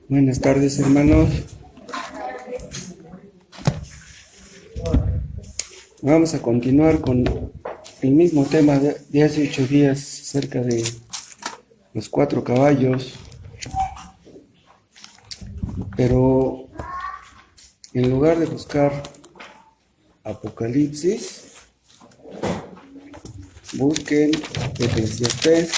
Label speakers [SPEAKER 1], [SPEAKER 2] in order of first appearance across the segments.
[SPEAKER 1] Buenas tardes, hermanos. Vamos a continuar con el mismo tema de hace 8 días acerca de los 4 caballos, pero en lugar de buscar Apocalipsis, busquen Eclesiastés.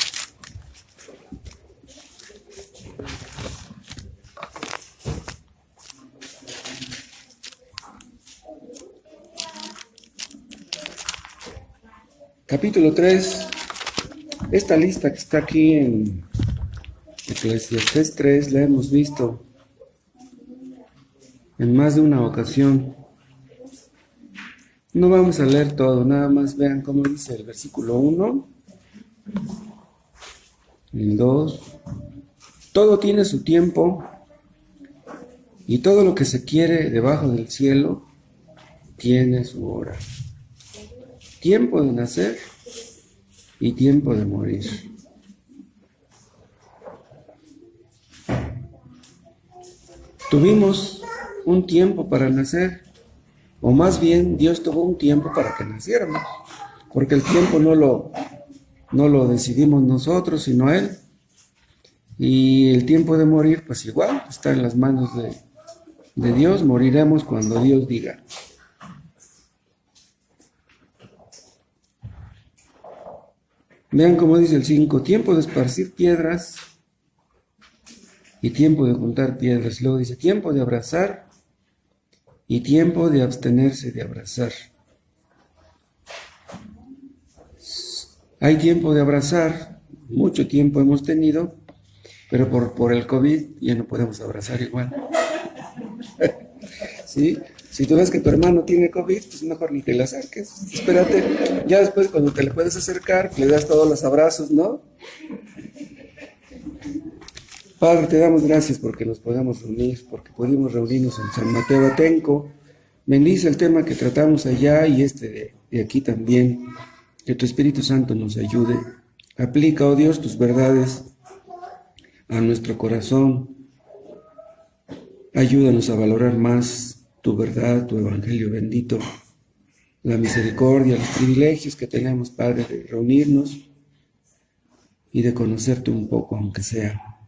[SPEAKER 1] Capítulo 3, esta lista que está aquí en Eclesiastés 3 la hemos visto en más de una ocasión. No vamos a leer todo, nada más vean cómo dice el versículo 1, el 2. Todo tiene su tiempo y todo lo que se quiere debajo del cielo tiene su hora. Tiempo de nacer y tiempo de morir. Tuvimos un tiempo para nacer, o más bien Dios tuvo un tiempo para que naciéramos, porque el tiempo no lo decidimos nosotros, sino Él. Y el tiempo de morir, pues igual, está en las manos de Dios. Moriremos cuando Dios diga. Vean cómo dice el 5, tiempo de esparcir piedras y tiempo de juntar piedras. Luego dice tiempo de abrazar y tiempo de abstenerse de abrazar. Hay tiempo de abrazar, mucho tiempo hemos tenido, pero por el COVID ya no podemos abrazar igual. ¿Sí? Si tú ves que tu hermano tiene COVID, pues mejor ni te le acerques. Espérate, ya después cuando te le puedes acercar, le das todos los abrazos, ¿no? Padre, te damos gracias porque nos podamos reunir, porque pudimos reunirnos en San Mateo Atenco. Bendice el tema que tratamos allá y de aquí también. Que tu Espíritu Santo nos ayude. Aplica, oh Dios, tus verdades a nuestro corazón. Ayúdanos a valorar más tu verdad, tu evangelio bendito, la misericordia, los privilegios que tenemos, Padre, de reunirnos y de conocerte un poco, aunque sea.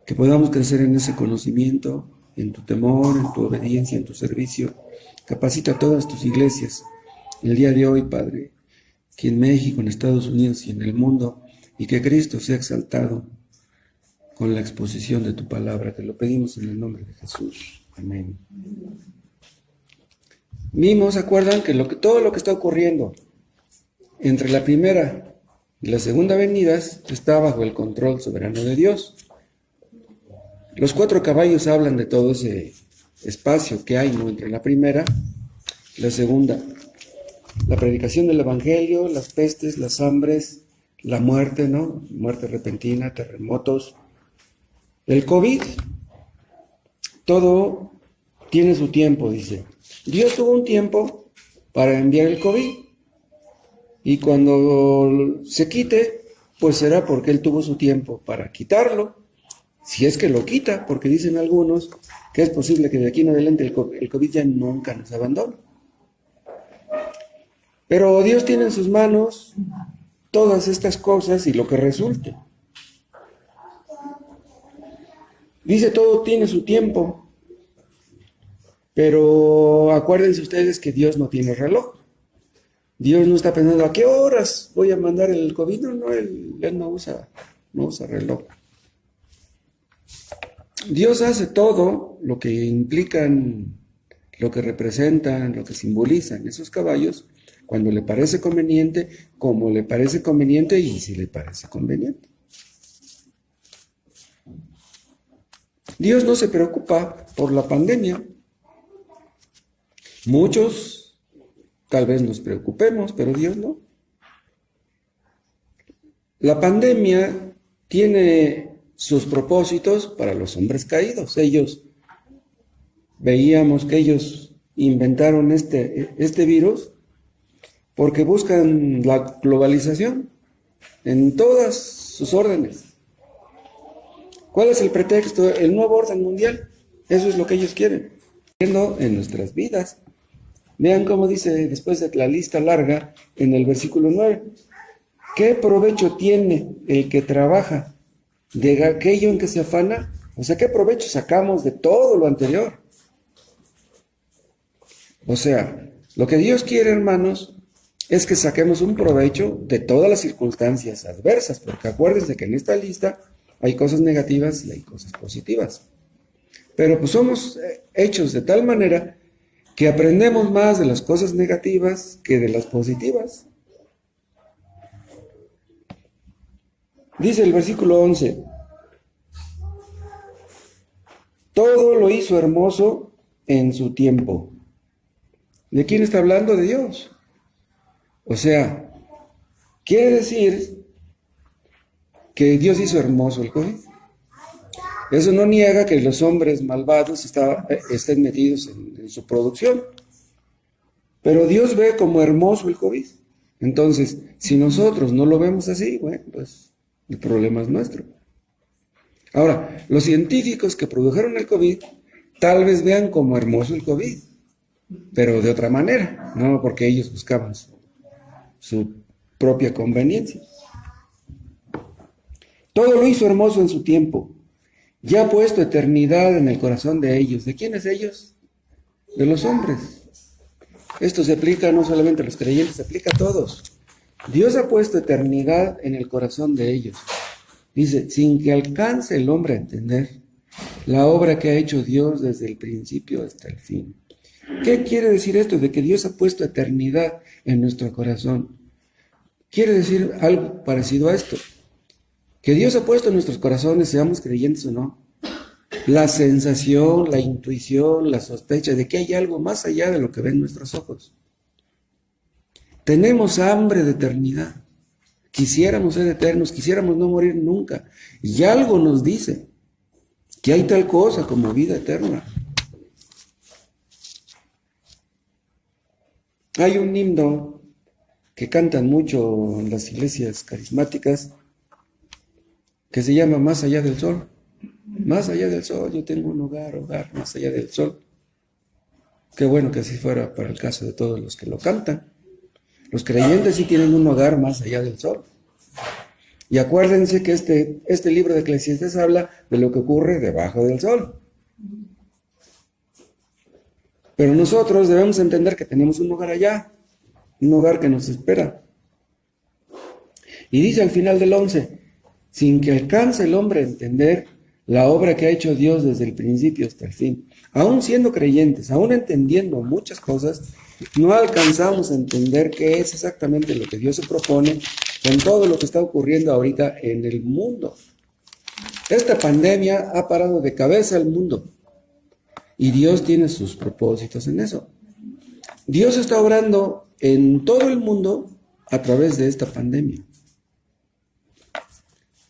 [SPEAKER 1] Que podamos crecer en ese conocimiento, en tu temor, en tu obediencia, en tu servicio. Capacita a todas tus iglesias el día de hoy, Padre, aquí en México, en Estados Unidos y en el mundo, y que Cristo sea exaltado con la exposición de tu palabra. Te lo pedimos en el nombre de Jesús. Amén. Vimos, ¿se acuerdan? Que todo lo que está ocurriendo entre la primera y la segunda venidas está bajo el control soberano de Dios. Los 4 caballos hablan de todo ese espacio que hay, ¿no?, entre la primera y la segunda. La predicación del evangelio, las pestes, las hambres, la muerte, ¿no? Muerte repentina, terremotos, el COVID. Todo tiene su tiempo, dice. Dios tuvo un tiempo para enviar el COVID. Y cuando se quite, pues será porque Él tuvo su tiempo para quitarlo. Si es que lo quita, porque dicen algunos que es posible que de aquí en adelante el COVID ya nunca nos abandone. Pero Dios tiene en sus manos todas estas cosas y lo que resulte. Dice, todo tiene su tiempo. Pero acuérdense ustedes que Dios no tiene reloj. Dios no está pensando a qué horas voy a mandar el COVID. No, Él no usa reloj. Dios hace todo lo que implican, lo que representan, lo que simbolizan esos caballos, cuando le parece conveniente, como le parece conveniente y si le parece conveniente. Dios no se preocupa por la pandemia. Muchos tal vez nos preocupemos, pero Dios no. La pandemia tiene sus propósitos para los hombres caídos. Veíamos que ellos inventaron este virus porque buscan la globalización en todas sus órdenes. ¿Cuál es el pretexto? El nuevo orden mundial. Eso es lo que ellos quieren. En nuestras vidas. Vean cómo dice después de la lista larga en el versículo 9. ¿Qué provecho tiene el que trabaja de aquello en que se afana? O sea, ¿qué provecho sacamos de todo lo anterior? O sea, lo que Dios quiere, hermanos, es que saquemos un provecho de todas las circunstancias adversas, porque acuérdense que en esta lista hay cosas negativas y hay cosas positivas. Pero pues somos hechos de tal manera que aprendemos más de las cosas negativas que de las positivas. Dice el versículo 11, todo lo hizo hermoso en su tiempo. ¿De quién está hablando? De Dios. O sea, quiere decir que Dios hizo hermoso el COVID. Eso no niega que los hombres malvados estén metidos en su producción. Pero Dios ve como hermoso el COVID. Entonces, si nosotros no lo vemos así, bueno, pues el problema es nuestro. Ahora, los científicos que produjeron el COVID tal vez vean como hermoso el COVID, pero de otra manera, no porque ellos buscaban su propia conveniencia. Todo lo hizo hermoso en su tiempo. Ya ha puesto eternidad en el corazón de ellos. ¿De quiénes ellos? De los hombres. Esto se aplica no solamente a los creyentes, se aplica a todos. Dios ha puesto eternidad en el corazón de ellos. Dice, sin que alcance el hombre a entender la obra que ha hecho Dios desde el principio hasta el fin. ¿Qué quiere decir esto de que Dios ha puesto eternidad en nuestro corazón? Quiere decir algo parecido a esto. Que Dios ha puesto en nuestros corazones, seamos creyentes o no, la sensación, la intuición, la sospecha de que hay algo más allá de lo que ven nuestros ojos. Tenemos hambre de eternidad. Quisiéramos ser eternos, quisiéramos no morir nunca. Y algo nos dice que hay tal cosa como vida eterna. Hay un himno que cantan mucho en las iglesias carismáticas que se llama Más allá del sol. Más allá del sol, yo tengo un hogar más allá del sol. Qué bueno que así fuera para el caso de todos los que lo cantan. Los creyentes sí tienen un hogar más allá del sol. Y acuérdense que este libro de Eclesiastés habla de lo que ocurre debajo del sol. Pero nosotros debemos entender que tenemos un hogar allá, un hogar que nos espera. Y dice al final del 11, sin que alcance el hombre a entender la obra que ha hecho Dios desde el principio hasta el fin. Aún siendo creyentes, aún entendiendo muchas cosas, no alcanzamos a entender qué es exactamente lo que Dios se propone con todo lo que está ocurriendo ahorita en el mundo. Esta pandemia ha parado de cabeza al mundo y Dios tiene sus propósitos en eso. Dios está obrando en todo el mundo a través de esta pandemia.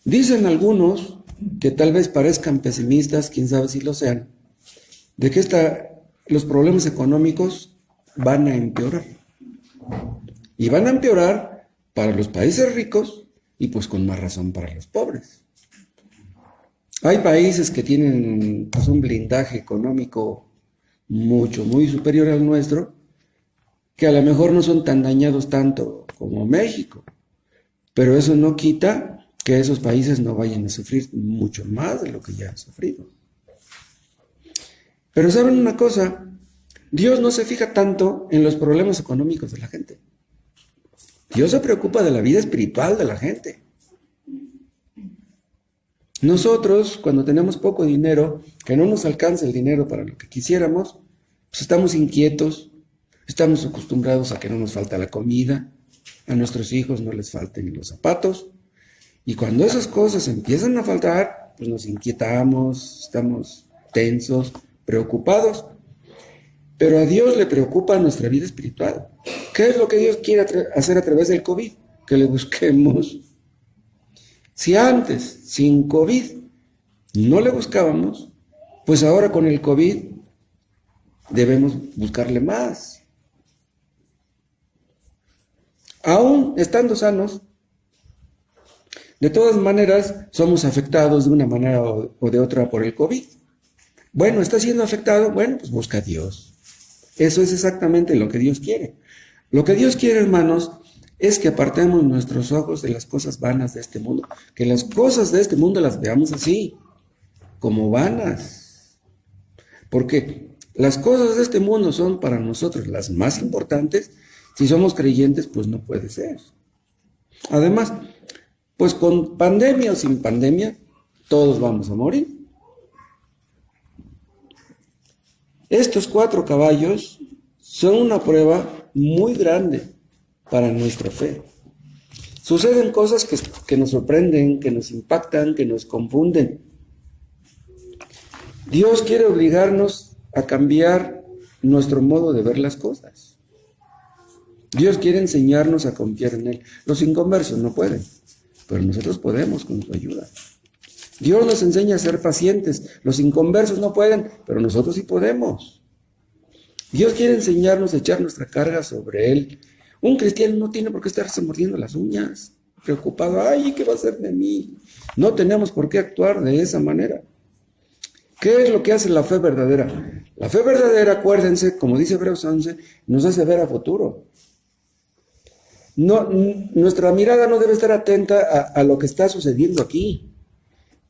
[SPEAKER 1] Dicen algunos, que tal vez parezcan pesimistas, quién sabe si lo sean, de que los problemas económicos van a empeorar. Y van a empeorar para los países ricos y pues con más razón para los pobres. Hay países que tienen pues, un blindaje económico muy superior al nuestro, que a lo mejor no son tan dañados tanto como México, pero eso no quita que esos países no vayan a sufrir mucho más de lo que ya han sufrido. Pero ¿saben una cosa? Dios no se fija tanto en los problemas económicos de la gente. Dios se preocupa de la vida espiritual de la gente. Nosotros, cuando tenemos poco dinero, que no nos alcanza el dinero para lo que quisiéramos, pues estamos inquietos, estamos acostumbrados a que no nos falta la comida, a nuestros hijos no les falten los zapatos, y cuando esas cosas empiezan a faltar, pues nos inquietamos, estamos tensos, preocupados. Pero a Dios le preocupa nuestra vida espiritual. ¿Qué es lo que Dios quiere hacer a través del COVID? Que le busquemos. Si antes, sin COVID, no le buscábamos, pues ahora con el COVID debemos buscarle más. Aún estando sanos, De todas maneras, somos afectados de una manera o de otra por el COVID. Bueno, ¿está siendo afectado? Bueno, pues busca a Dios. Eso es exactamente lo que Dios quiere. Lo que Dios quiere, hermanos, es que apartemos nuestros ojos de las cosas vanas de este mundo. Que las cosas de este mundo las veamos así, como vanas. Porque las cosas de este mundo son para nosotros las más importantes. Si somos creyentes, pues no puede ser. Además, pues con pandemia o sin pandemia, todos vamos a morir. Estos 4 caballos son una prueba muy grande para nuestra fe. Suceden cosas que nos sorprenden, que nos impactan, que nos confunden. Dios quiere obligarnos a cambiar nuestro modo de ver las cosas. Dios quiere enseñarnos a confiar en Él. Los inconversos no pueden, pero nosotros podemos con su ayuda. Dios nos enseña a ser pacientes. Los inconversos no pueden, pero nosotros sí podemos. Dios quiere enseñarnos a echar nuestra carga sobre Él. Un cristiano no tiene por qué estarse mordiendo las uñas, preocupado, ay, ¿qué va a hacer de mí? No tenemos por qué actuar de esa manera. ¿Qué es lo que hace la fe verdadera? La fe verdadera, acuérdense, como dice Hebreos 11, nos hace ver a futuro. No, nuestra mirada no debe estar atenta a lo que está sucediendo aquí.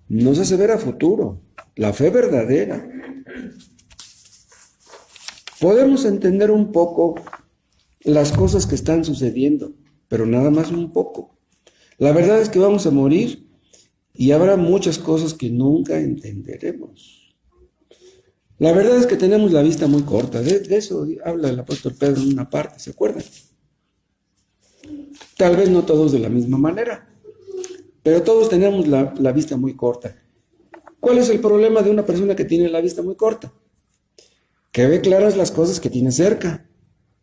[SPEAKER 1] Nos hace ver a futuro. La fe verdadera. Podemos entender un poco las cosas que están sucediendo, pero nada más un poco. La verdad es que vamos a morir y habrá muchas cosas que nunca entenderemos. La verdad es que tenemos la vista muy corta. De eso habla el apóstol Pedro en una parte, ¿se acuerdan? Tal vez no todos de la misma manera, pero todos tenemos la vista muy corta. ¿Cuál es el problema de una persona que tiene la vista muy corta? Que ve claras las cosas que tiene cerca,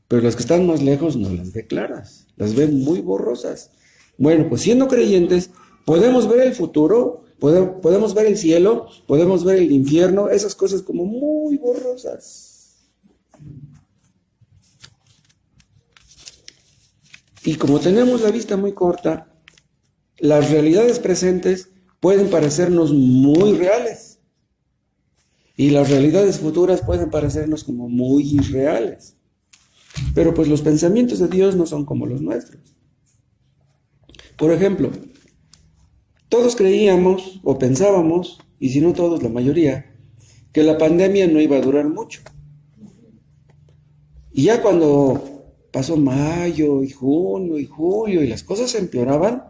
[SPEAKER 1] pero las que están más lejos no las ve claras, las ve muy borrosas. Bueno, pues siendo creyentes, podemos ver el futuro, podemos ver el cielo, podemos ver el infierno, esas cosas como muy borrosas. Y como tenemos la vista muy corta, las realidades presentes pueden parecernos muy reales. Y las realidades futuras pueden parecernos como muy irreales. Pero pues los pensamientos de Dios no son como los nuestros. Por ejemplo, todos creíamos o pensábamos, y si no todos, la mayoría, que la pandemia no iba a durar mucho. Y ya cuando pasó mayo y junio y julio y las cosas empeoraban,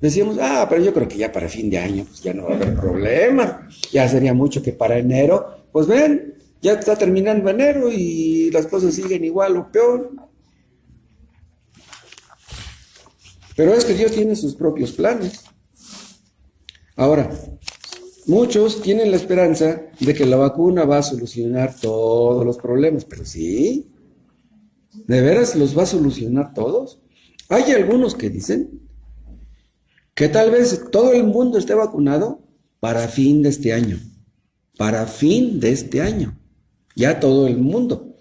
[SPEAKER 1] decíamos, pero yo creo que ya para fin de año pues ya no va a haber problema. Ya sería mucho que para enero, pues ven, ya está terminando enero y las cosas siguen igual o peor. Pero es que Dios tiene sus propios planes. Ahora, muchos tienen la esperanza de que la vacuna va a solucionar todos los problemas, pero sí, ¿de veras los va a solucionar todos? Hay algunos que dicen que tal vez todo el mundo esté vacunado para fin de este año. Para fin de este año. Ya todo el mundo.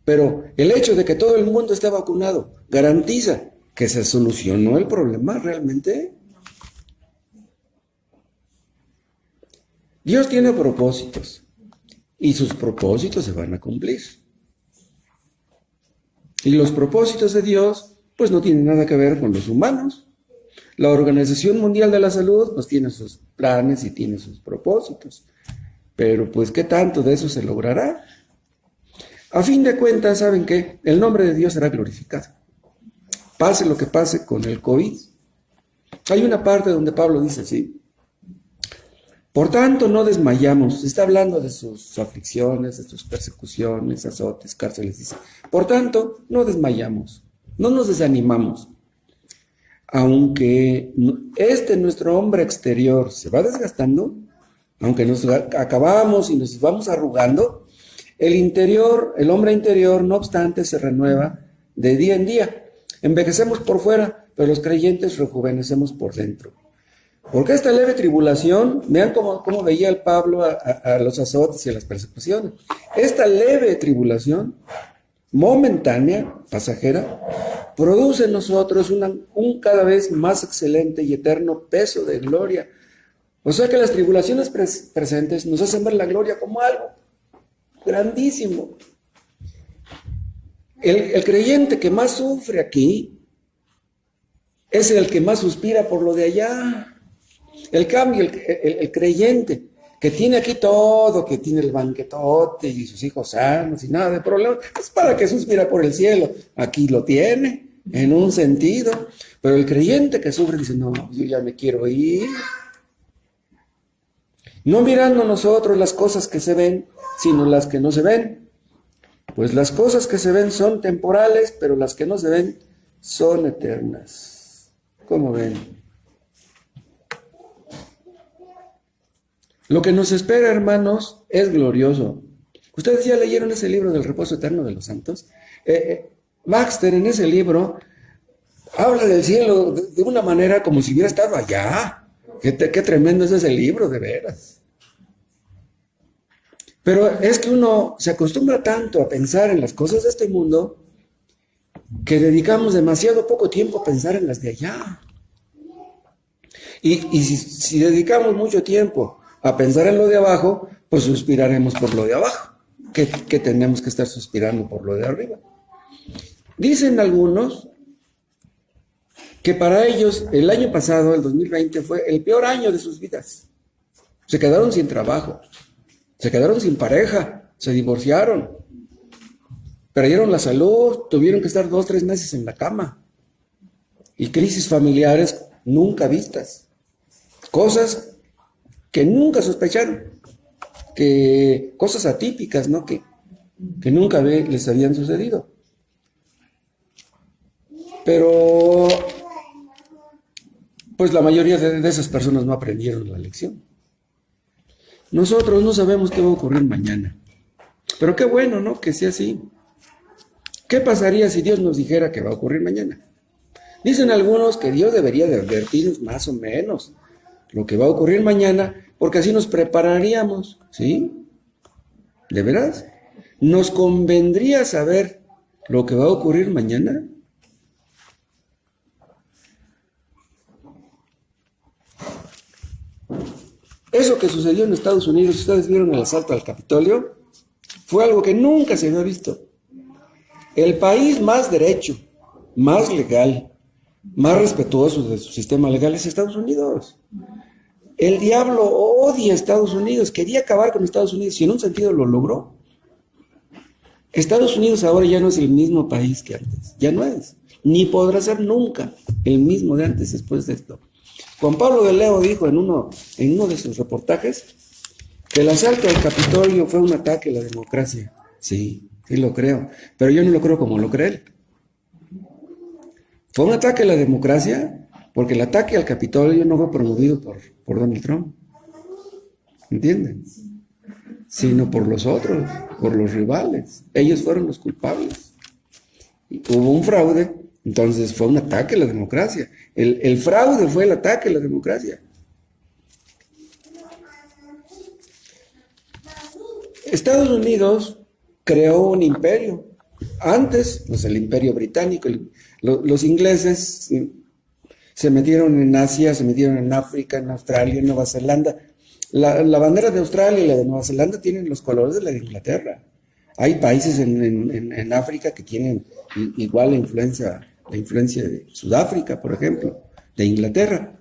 [SPEAKER 1] Pero el hecho de que todo el mundo esté vacunado garantiza que se solucionó el problema realmente. Dios tiene propósitos y sus propósitos se van a cumplir. Y los propósitos de Dios pues no tienen nada que ver con los humanos. La Organización Mundial de la Salud pues tiene sus planes y tiene sus propósitos. Pero pues ¿qué tanto de eso se logrará? A fin de cuentas, ¿saben qué? El nombre de Dios será glorificado. Pase lo que pase con el COVID. Hay una parte donde Pablo dice así: por tanto, no desmayamos. Está hablando de sus aflicciones, de sus persecuciones, azotes, cárceles. Dice, por tanto, no desmayamos, no nos desanimamos. Aunque nuestro hombre exterior se va desgastando, aunque nos acabamos y nos vamos arrugando, el interior, el hombre interior, no obstante, se renueva de día en día. Envejecemos por fuera, pero los creyentes rejuvenecemos por dentro. Porque esta leve tribulación, vean cómo veía el Pablo a los azotes y a las persecuciones. Esta leve tribulación momentánea, pasajera, produce en nosotros un cada vez más excelente y eterno peso de gloria. O sea que las tribulaciones presentes nos hacen ver la gloria como algo grandísimo. El creyente que más sufre aquí es el que más suspira por lo de allá. El cambio, el creyente que tiene aquí todo, que tiene el banquetote y sus hijos sanos y nada de problema, es para que suspira por el cielo. Aquí lo tiene, en un sentido. Pero el creyente que sufre dice, no, yo ya me quiero ir. No mirando nosotros las cosas que se ven, sino las que no se ven. Pues las cosas que se ven son temporales, pero las que no se ven son eternas. ¿Cómo ven? Lo que nos espera, hermanos, es glorioso. ¿Ustedes ya leyeron ese libro del reposo eterno de los santos? Baxter en ese libro habla del cielo de una manera como si hubiera estado allá. Qué tremendo es ese libro, de veras. Pero es que uno se acostumbra tanto a pensar en las cosas de este mundo que dedicamos demasiado poco tiempo a pensar en las de allá. Y si dedicamos mucho tiempo a pensar en lo de abajo, pues suspiraremos por lo de abajo, que tenemos que estar suspirando por lo de arriba. Dicen algunos que para ellos el año pasado, el 2020, fue el peor año de sus vidas. Se quedaron sin trabajo, se quedaron sin pareja, se divorciaron, perdieron la salud, tuvieron que estar 2-3 meses en la cama. Y crisis familiares nunca vistas. Cosas que nunca sospecharon, cosas atípicas, ¿no? Que nunca les habían sucedido. Pero, pues la mayoría de esas personas no aprendieron la lección. Nosotros no sabemos qué va a ocurrir mañana. Pero qué bueno, ¿no? Que sea así. ¿Qué pasaría si Dios nos dijera que va a ocurrir mañana? Dicen algunos que Dios debería de advertirnos más o menos lo que va a ocurrir mañana, porque así nos prepararíamos, ¿sí? ¿De veras? ¿Nos convendría saber lo que va a ocurrir mañana? Eso que sucedió en Estados Unidos, ustedes vieron el asalto al Capitolio, fue algo que nunca se había visto. El país más derecho, más legal, más respetuoso de su sistema legal es Estados Unidos. El diablo odia a Estados Unidos, quería acabar con Estados Unidos y en un sentido lo logró. Estados Unidos ahora ya no es el mismo país que antes, ya no es, ni podrá ser nunca el mismo de antes después de esto. Juan Pablo de Leo dijo en uno de sus reportajes que el asalto al Capitolio fue un ataque a la democracia. Sí, sí lo creo, pero yo no lo creo como lo cree él. Fue un ataque a la democracia porque el ataque al Capitolio no fue promovido por Donald Trump, ¿entienden? Sino por los otros, por los rivales. Ellos fueron los culpables. Y hubo un fraude, entonces fue un ataque a la democracia. El fraude fue el ataque a la democracia. Estados Unidos creó un imperio. Antes, pues el imperio británico, los ingleses se metieron en Asia, se metieron en África, en Australia, en Nueva Zelanda. La bandera de Australia y la de Nueva Zelanda tienen los colores de la de Inglaterra. Hay países en África que tienen igual la influencia de Sudáfrica, por ejemplo, de Inglaterra.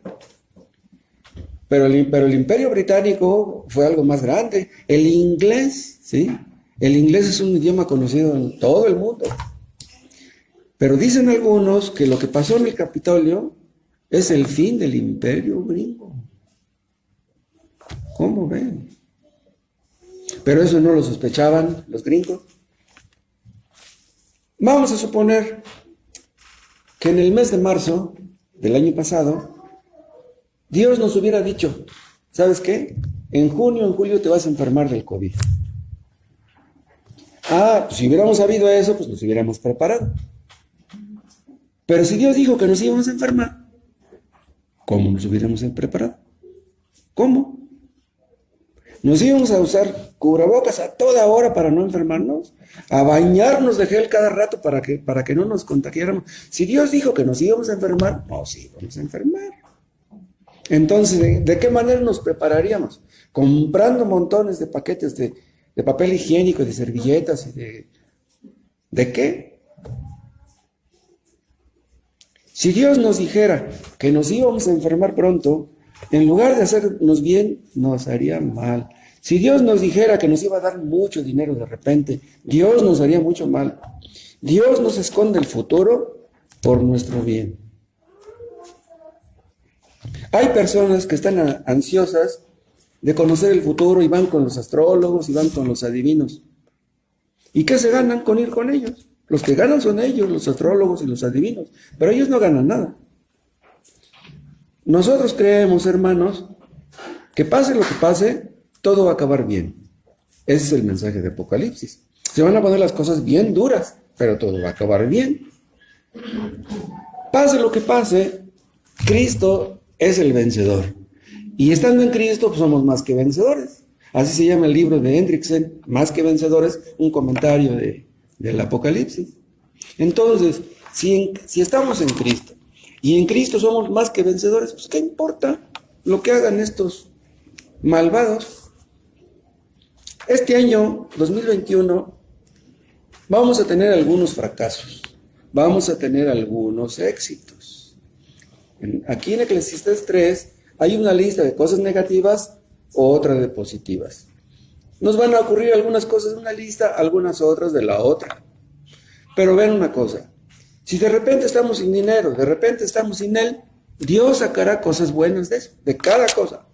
[SPEAKER 1] Pero el imperio británico fue algo más grande. El inglés, ¿sí? El inglés es un idioma conocido en todo el mundo. Pero dicen algunos que lo que pasó en el Capitolio es el fin del imperio gringo. ¿Cómo ven? Pero eso no lo sospechaban los gringos. Vamos a suponer que en el mes de marzo del año pasado, Dios nos hubiera dicho, ¿sabes qué? En junio, en julio te vas a enfermar del COVID. Pues si hubiéramos sabido eso, pues nos hubiéramos preparado. Pero si Dios dijo que nos íbamos a enfermar, ¿cómo nos hubiéramos preparado? ¿Cómo? Nos íbamos a usar cubrebocas a toda hora para no enfermarnos, a bañarnos de gel cada rato para que no nos contagiáramos. Si Dios dijo que nos íbamos a enfermar, nos íbamos a enfermar. Entonces, ¿de qué manera nos prepararíamos? Comprando montones de paquetes de papel higiénico, de servilletas y ¿de qué? Si Dios nos dijera que nos íbamos a enfermar pronto, en lugar de hacernos bien, nos haría mal. Si Dios nos dijera que nos iba a dar mucho dinero de repente, Dios nos haría mucho mal. Dios nos esconde el futuro por nuestro bien. Hay personas que están ansiosas de conocer el futuro y van con los astrólogos y van con los adivinos. ¿Y qué se ganan con ir con ellos? Los que ganan son ellos, los astrólogos y los adivinos, pero ellos no ganan nada. Nosotros creemos, hermanos, que pase lo que pase, todo va a acabar bien. Ese es el mensaje de Apocalipsis. Se van a poner las cosas bien duras, pero todo va a acabar bien. Pase lo que pase, Cristo es el vencedor. Y estando en Cristo, pues somos más que vencedores. Así se llama el libro de Hendrickson, Más que vencedores, un comentario del Apocalipsis. Entonces, si estamos en Cristo, y en Cristo somos más que vencedores, pues ¿qué importa lo que hagan estos malvados? Este año, 2021, vamos a tener algunos fracasos, vamos a tener algunos éxitos. Aquí en Eclesiastés 3 hay una lista de cosas negativas, otra de positivas. Nos van a ocurrir algunas cosas de una lista, algunas otras de la otra. Pero ven una cosa, si de repente estamos sin dinero, de repente estamos sin Él, Dios sacará cosas buenas de eso, de cada cosa.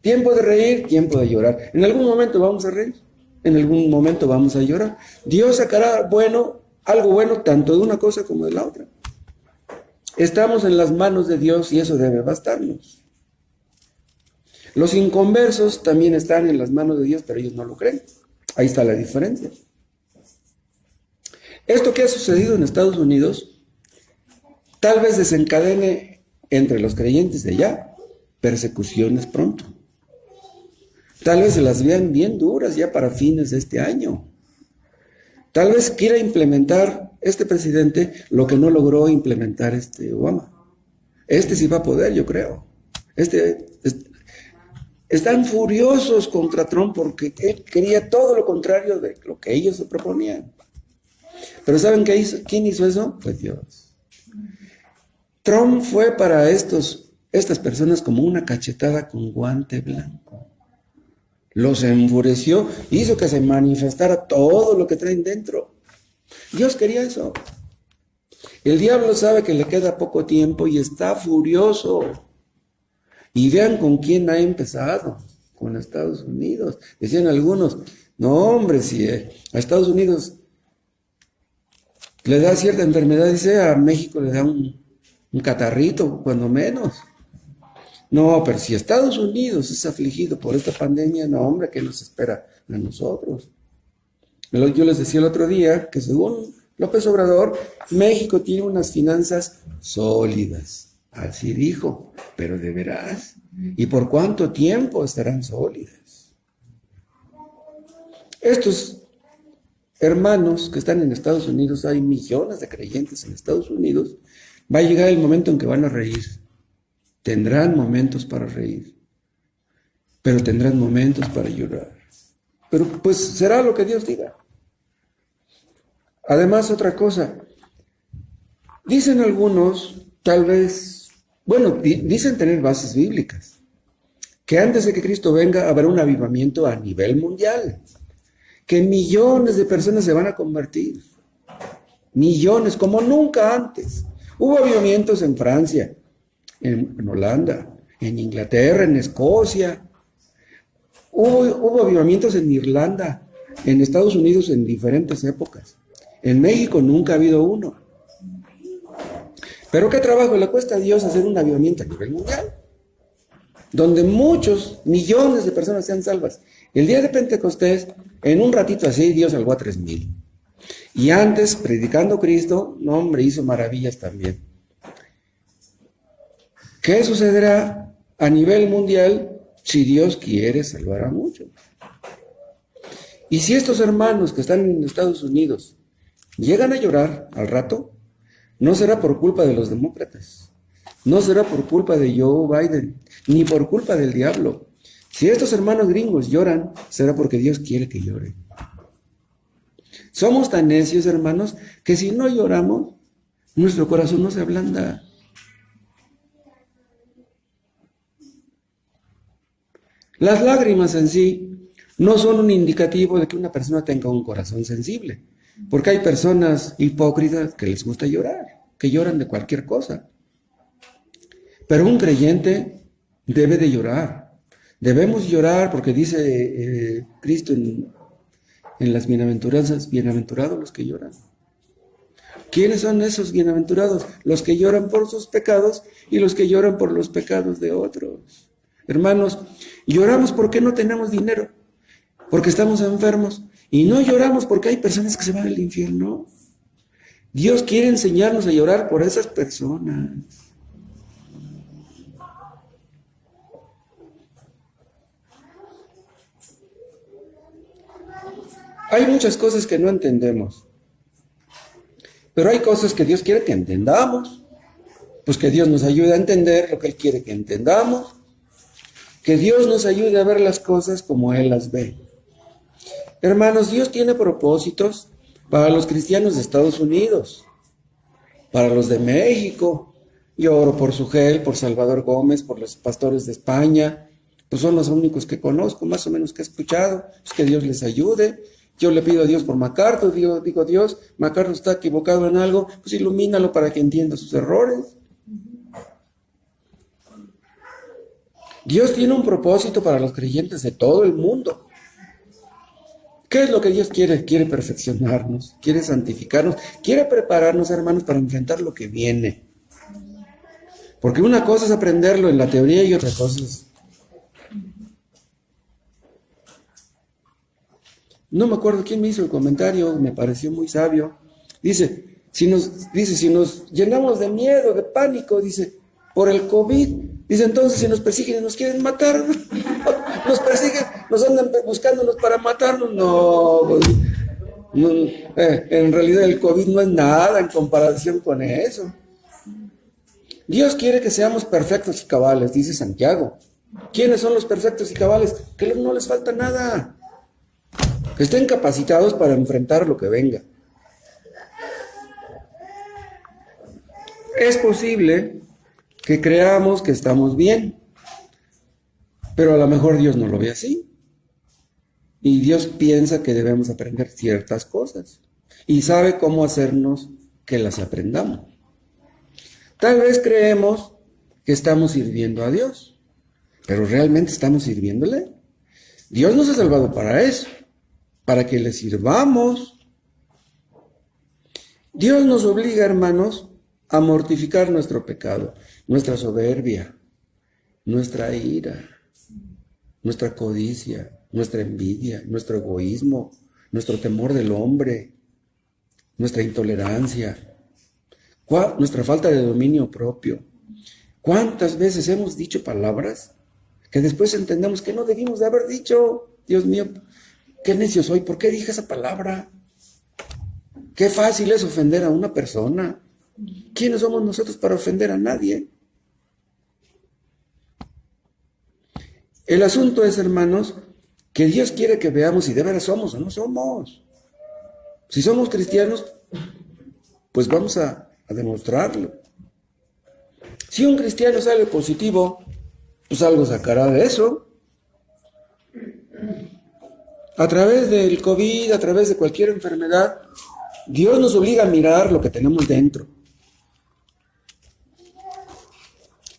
[SPEAKER 1] Tiempo de reír, tiempo de llorar. En algún momento vamos a reír, en algún momento vamos a llorar. Dios sacará algo bueno tanto de una cosa como de la otra. Estamos en las manos de Dios y eso debe bastarnos. Los inconversos también están en las manos de Dios, pero ellos no lo creen. Ahí está la diferencia. Esto que ha sucedido en Estados Unidos tal vez desencadene entre los creyentes de allá persecuciones pronto. Tal vez se las vean bien duras ya para fines de este año. Tal vez quiera implementar este presidente lo que no logró implementar Obama. Sí va a poder, yo creo. Están furiosos contra Trump porque él quería todo lo contrario de lo que ellos se proponían. Pero ¿saben quién hizo eso? Pues Dios. Trump fue para estas personas como una cachetada con guante blanco. Los enfureció, hizo que se manifestara todo lo que traen dentro. Dios quería eso. El diablo sabe que le queda poco tiempo y está furioso. Y vean con quién ha empezado, con Estados Unidos. Decían algunos, no hombre, si a Estados Unidos le da cierta enfermedad, dice, a México le da un catarrito, cuando menos. No, pero si Estados Unidos es afligido por esta pandemia, no hombre, ¿qué nos espera a nosotros? Yo les decía el otro día que según López Obrador, México tiene unas finanzas sólidas. Así dijo, pero de veras. ¿Y por cuánto tiempo estarán sólidas? Estos hermanos que están en Estados Unidos, hay millones de creyentes en Estados Unidos, va a llegar el momento en que van a reír. Tendrán momentos para reír, pero tendrán momentos para llorar. Pero pues será lo que Dios diga. Además, otra cosa, dicen algunos, tal vez, dicen tener bases bíblicas, que antes de que Cristo venga habrá un avivamiento a nivel mundial, que millones de personas se van a convertir, millones, como nunca antes. Hubo avivamientos en Francia, en Holanda, en Inglaterra, en Escocia. Hubo avivamientos en Irlanda, en Estados Unidos en diferentes épocas. En México nunca ha habido uno. Pero ¿qué trabajo le cuesta a Dios hacer un avivamiento a nivel mundial? Donde millones de personas sean salvas. El día de Pentecostés, en un ratito así, Dios salvó a 3,000. Y antes, predicando Cristo, no hombre, hizo maravillas también. ¿Qué sucederá a nivel mundial si Dios quiere salvar a muchos. Y si estos hermanos que están en Estados Unidos llegan a llorar al rato, no será por culpa de los demócratas, no será por culpa de Joe Biden, ni por culpa del diablo. Si estos hermanos gringos lloran, será porque Dios quiere que lloren. Somos tan necios, hermanos, que si no lloramos, nuestro corazón no se ablanda. Las lágrimas en sí no son un indicativo de que una persona tenga un corazón sensible, porque hay personas hipócritas que les gusta llorar, que lloran de cualquier cosa. Pero un creyente debe de llorar. Debemos llorar porque dice Cristo en las bienaventuranzas, bienaventurados los que lloran. ¿Quiénes son esos bienaventurados? Los que lloran por sus pecados y los que lloran por los pecados de otros. Hermanos, lloramos porque no tenemos dinero, porque estamos enfermos, y no lloramos porque hay personas que se van al infierno. Dios quiere enseñarnos a llorar por esas personas. Hay muchas cosas que no entendemos, pero hay cosas que Dios quiere que entendamos. Pues que Dios nos ayude a entender lo que Él quiere que entendamos. Que Dios nos ayude a ver las cosas como Él las ve. Hermanos, Dios tiene propósitos para los cristianos de Estados Unidos, para los de México. Yo oro por Sugel, por Salvador Gómez, por los pastores de España. Pues son los únicos que conozco, más o menos que he escuchado. Pues que Dios les ayude. Yo le pido a Dios por MacArthur, digo, Dios, MacArthur está equivocado en algo, pues ilumínalo para que entienda sus errores. Dios tiene un propósito para los creyentes de todo el mundo. ¿Qué es lo que Dios quiere? Quiere perfeccionarnos, quiere santificarnos, quiere prepararnos, hermanos, para enfrentar lo que viene. Porque una cosa es aprenderlo en la teoría y otra cosa es... No me acuerdo quién me hizo el comentario, me pareció muy sabio. Dice, si nos llenamos de miedo, de pánico, dice, por el COVID, dice, entonces si nos persiguen y nos quieren matar, nos persiguen, nos andan buscándonos para matarnos, en realidad el COVID no es nada en comparación con eso. Dios quiere que seamos perfectos y cabales, dice Santiago. ¿Quiénes son los perfectos y cabales? Que no les falta nada. Que estén capacitados para enfrentar lo que venga. Es posible que creamos que estamos bien, pero a lo mejor Dios no lo ve así. Y Dios piensa que debemos aprender ciertas cosas y sabe cómo hacernos que las aprendamos. Tal vez creemos que estamos sirviendo a Dios, pero ¿realmente estamos sirviéndole? Dios nos ha salvado para eso, para que le sirvamos. Dios nos obliga, hermanos, a mortificar nuestro pecado, nuestra soberbia, nuestra ira, nuestra codicia, nuestra envidia, nuestro egoísmo, nuestro temor del hombre, nuestra intolerancia, nuestra falta de dominio propio. ¿Cuántas veces hemos dicho palabras que después entendemos que no debimos de haber dicho? Dios mío, qué necio soy, ¿por qué dije esa palabra? Qué fácil es ofender a una persona. ¿Quiénes somos nosotros para ofender a nadie? El asunto es, hermanos, que Dios quiere que veamos si de veras somos o no somos. Si somos cristianos, pues vamos a demostrarlo. Si un cristiano sale positivo, pues algo sacará de eso. A través del COVID, a través de cualquier enfermedad, Dios nos obliga a mirar lo que tenemos dentro.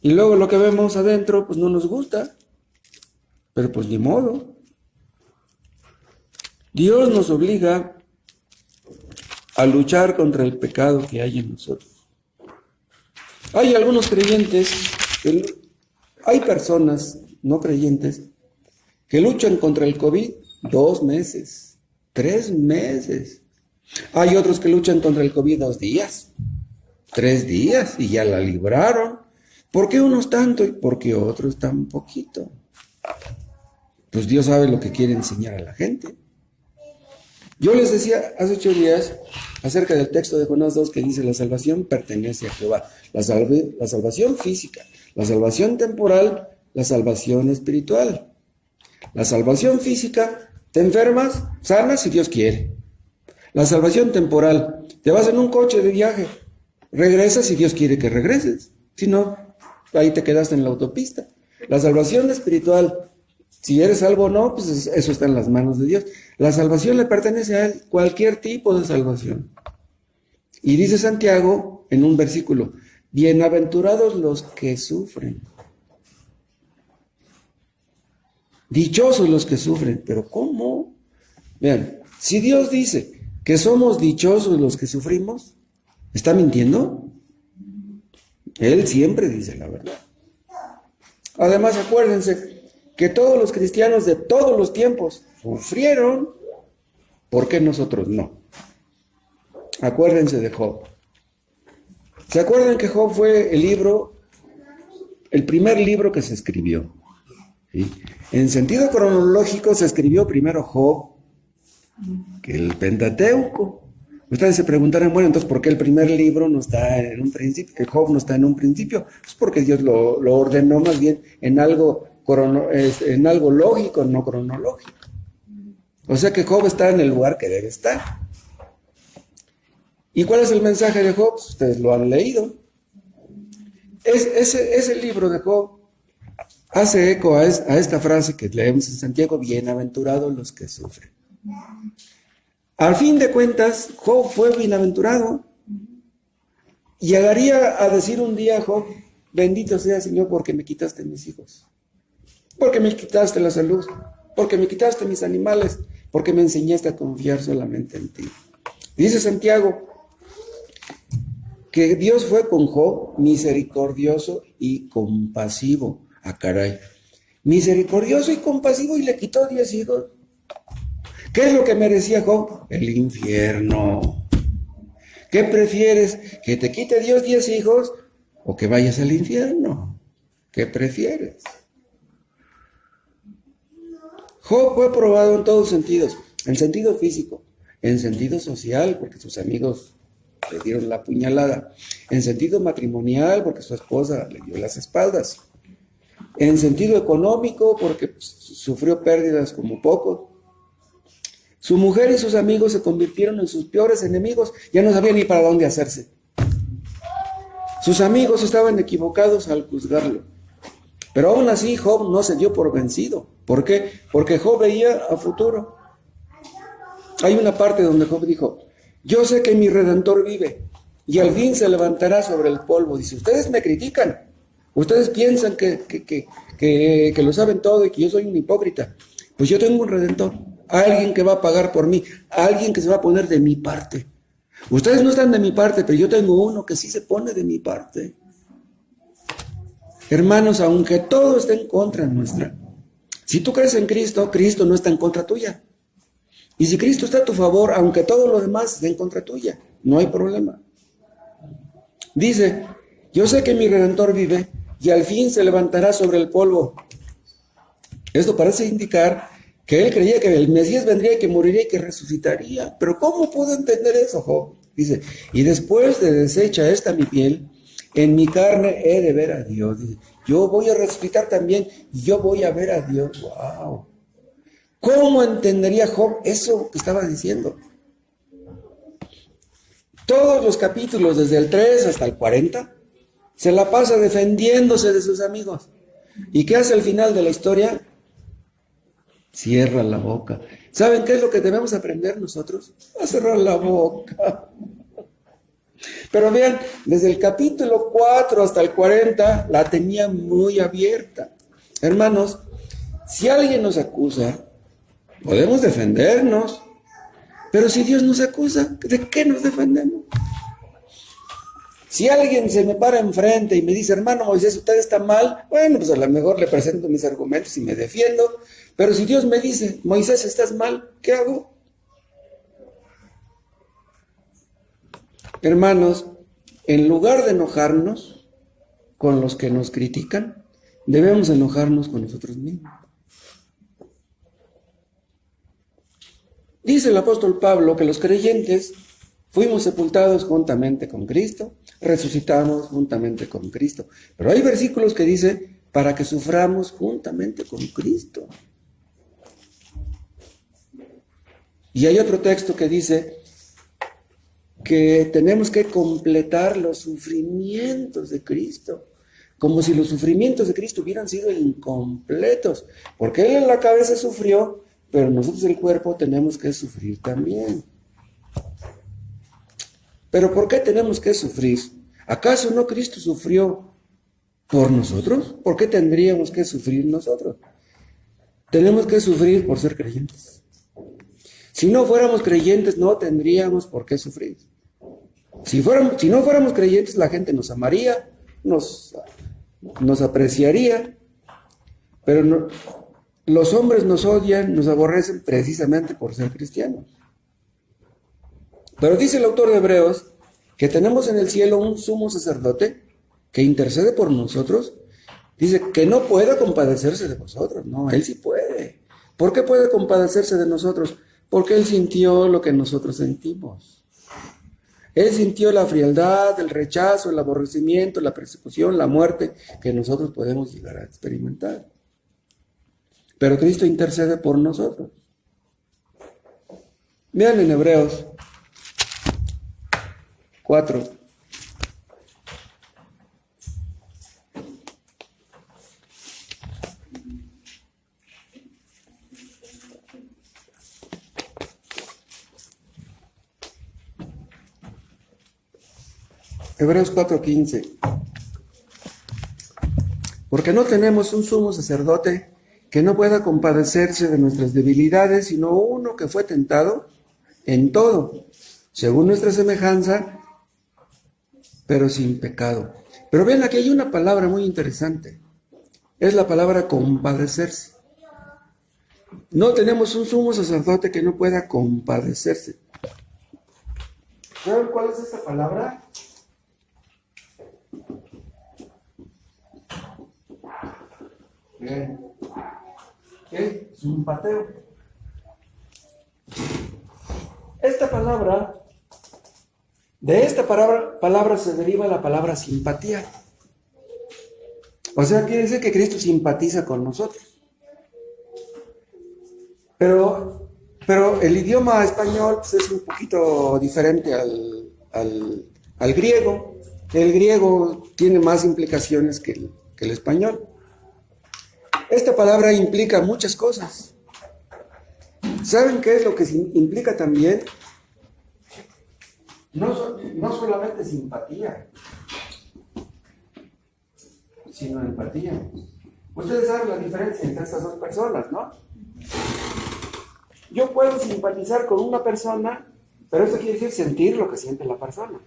[SPEAKER 1] Y luego lo que vemos adentro, pues no nos gusta. Pero pues ni modo. Dios nos obliga a luchar contra el pecado que hay en nosotros. Hay algunos creyentes, hay personas no creyentes que luchan contra el COVID 2 meses, 3 meses. Hay otros que luchan contra el COVID 2 días, 3 días y ya la libraron. ¿Por qué unos tanto y por qué otros tan poquito? Pues Dios sabe lo que quiere enseñar a la gente. Yo les decía hace 8 días acerca del texto de Jonás 2 que dice: la salvación pertenece a Jehová. La salvación física, la salvación temporal, la salvación espiritual. La salvación física, te enfermas, sanas si Dios quiere. La salvación temporal, te vas en un coche de viaje, regresas si Dios quiere que regreses. Si no, ahí te quedaste en la autopista. La salvación espiritual, si eres salvo o no, pues eso está en las manos de Dios. La salvación le pertenece a Él, cualquier tipo de salvación. Y dice Santiago en un versículo: bienaventurados los que sufren. Dichosos los que sufren. ¿Pero cómo? Vean, si Dios dice que somos dichosos los que sufrimos, ¿está mintiendo? Él siempre dice la verdad. Además, acuérdense que todos los cristianos de todos los tiempos sufrieron. ¿Por qué nosotros no? Acuérdense de Job. ¿Se acuerdan que Job fue el primer libro que se escribió? ¿Sí? En sentido cronológico se escribió primero Job que el Pentateuco. Ustedes se preguntarán, bueno, entonces, ¿por qué el primer libro no está en un principio? Que Job no está en un principio. Pues porque Dios lo ordenó más bien en algo lógico, no cronológico. O sea que Job está en el lugar que debe estar. ¿Y cuál es el mensaje de Job? Ustedes lo han leído. Ese libro de Job hace eco a esta frase que leemos en Santiago: bienaventurados los que sufren. Al fin de cuentas, Job fue bienaventurado. Llegaría a decir un día Job: bendito sea, Señor, porque me quitaste mis hijos, porque me quitaste la salud, porque me quitaste mis animales, porque me enseñaste a confiar solamente en ti. Dice Santiago que Dios fue con Job misericordioso y compasivo. Ah, caray. Misericordioso y compasivo, y le quitó 10 hijos. ¿Qué es lo que merecía Job? El infierno. ¿Qué prefieres? ¿Que te quite Dios 10 hijos o que vayas al infierno? ¿Qué prefieres? Job fue probado en todos sentidos: en sentido físico, en sentido social, porque sus amigos le dieron la puñalada; en sentido matrimonial, porque su esposa le dio las espaldas; en sentido económico, porque sufrió pérdidas como pocos. Su mujer y sus amigos se convirtieron en sus peores enemigos, ya no sabían ni para dónde hacerse. Sus amigos estaban equivocados al juzgarlo. Pero aún así Job no se dio por vencido. ¿Por qué? Porque Job veía a futuro. Hay una parte donde Job dijo: yo sé que mi Redentor vive y al fin se levantará sobre el polvo. Dice: ustedes me critican, ustedes piensan que lo saben todo y que yo soy un hipócrita. Pues yo tengo un Redentor, alguien que va a pagar por mí, alguien que se va a poner de mi parte. Ustedes no están de mi parte, pero yo tengo uno que sí se pone de mi parte. Hermanos, aunque todo esté en contra nuestra, si tú crees en Cristo, Cristo no está en contra tuya. Y si Cristo está a tu favor, aunque todo lo demás esté en contra tuya, no hay problema. Dice: yo sé que mi Redentor vive y al fin se levantará sobre el polvo. Esto parece indicar que él creía que el Mesías vendría y que moriría y que resucitaría. Pero ¿cómo pudo entender eso, Job? Dice: y después de deshecha esta mi piel, en mi carne he de ver a Dios. Dice: yo voy a resucitar también y yo voy a ver a Dios. ¡Wow! ¿Cómo entendería Job eso que estaba diciendo? Todos los capítulos, desde el 3 hasta el 40, se la pasa defendiéndose de sus amigos. ¿Y qué hace al final de la historia? Cierra la boca. ¿Saben qué es lo que debemos aprender nosotros? A cerrar la boca. Pero vean, desde el capítulo 4 hasta el 40 la tenía muy abierta. Hermanos, si alguien nos acusa, podemos defendernos. Pero si Dios nos acusa, ¿de qué nos defendemos? Si alguien se me para enfrente y me dice: hermano Moisés, usted está mal, bueno, pues a lo mejor le presento mis argumentos y me defiendo. Pero si Dios me dice: Moisés, estás mal, ¿qué hago? Hermanos, en lugar de enojarnos con los que nos critican, debemos enojarnos con nosotros mismos. Dice el apóstol Pablo que los creyentes fuimos sepultados juntamente con Cristo, resucitamos juntamente con Cristo. Pero hay versículos que dice para que suframos juntamente con Cristo. Y hay otro texto que dice que tenemos que completar los sufrimientos de Cristo, como si los sufrimientos de Cristo hubieran sido incompletos, porque Él en la cabeza sufrió, pero nosotros el cuerpo tenemos que sufrir también. ¿Pero por qué tenemos que sufrir? ¿Acaso no Cristo sufrió por nosotros? ¿Por qué tendríamos que sufrir nosotros? Tenemos que sufrir por ser creyentes. Si no fuéramos creyentes, no tendríamos por qué sufrir. Si no fuéramos creyentes, la gente nos amaría, nos apreciaría, pero no, los hombres nos odian, nos aborrecen precisamente por ser cristianos. Pero dice el autor de Hebreos que tenemos en el cielo un sumo sacerdote que intercede por nosotros. Dice que no puede compadecerse de vosotros. No, Él sí puede. ¿Por qué puede compadecerse de nosotros? Porque Él sintió lo que nosotros sentimos. Él sintió la frialdad, el rechazo, el aborrecimiento, la persecución, la muerte que nosotros podemos llegar a experimentar. Pero Cristo intercede por nosotros. Vean en Hebreos 4. Hebreos 4:15. Porque no tenemos un sumo sacerdote que no pueda compadecerse de nuestras debilidades, sino uno que fue tentado en todo, según nuestra semejanza, pero sin pecado. Pero ven, aquí hay una palabra muy interesante. Es la palabra compadecerse. No tenemos un sumo sacerdote que no pueda compadecerse. ¿Saben cuál es esta palabra? Bien. ¿Qué? Simpateo. Esta palabra, de esta palabra se deriva la palabra simpatía. O sea, quiere decir que Cristo simpatiza con nosotros. Pero el idioma español pues, es un poquito diferente al griego. El griego tiene más implicaciones que el español. Esta palabra implica muchas cosas. ¿Saben qué es lo que implica también? No solamente simpatía, sino empatía. Ustedes saben la diferencia entre estas dos personas, ¿no? Yo puedo simpatizar con una persona, pero esto quiere decir sentir lo que siente la persona.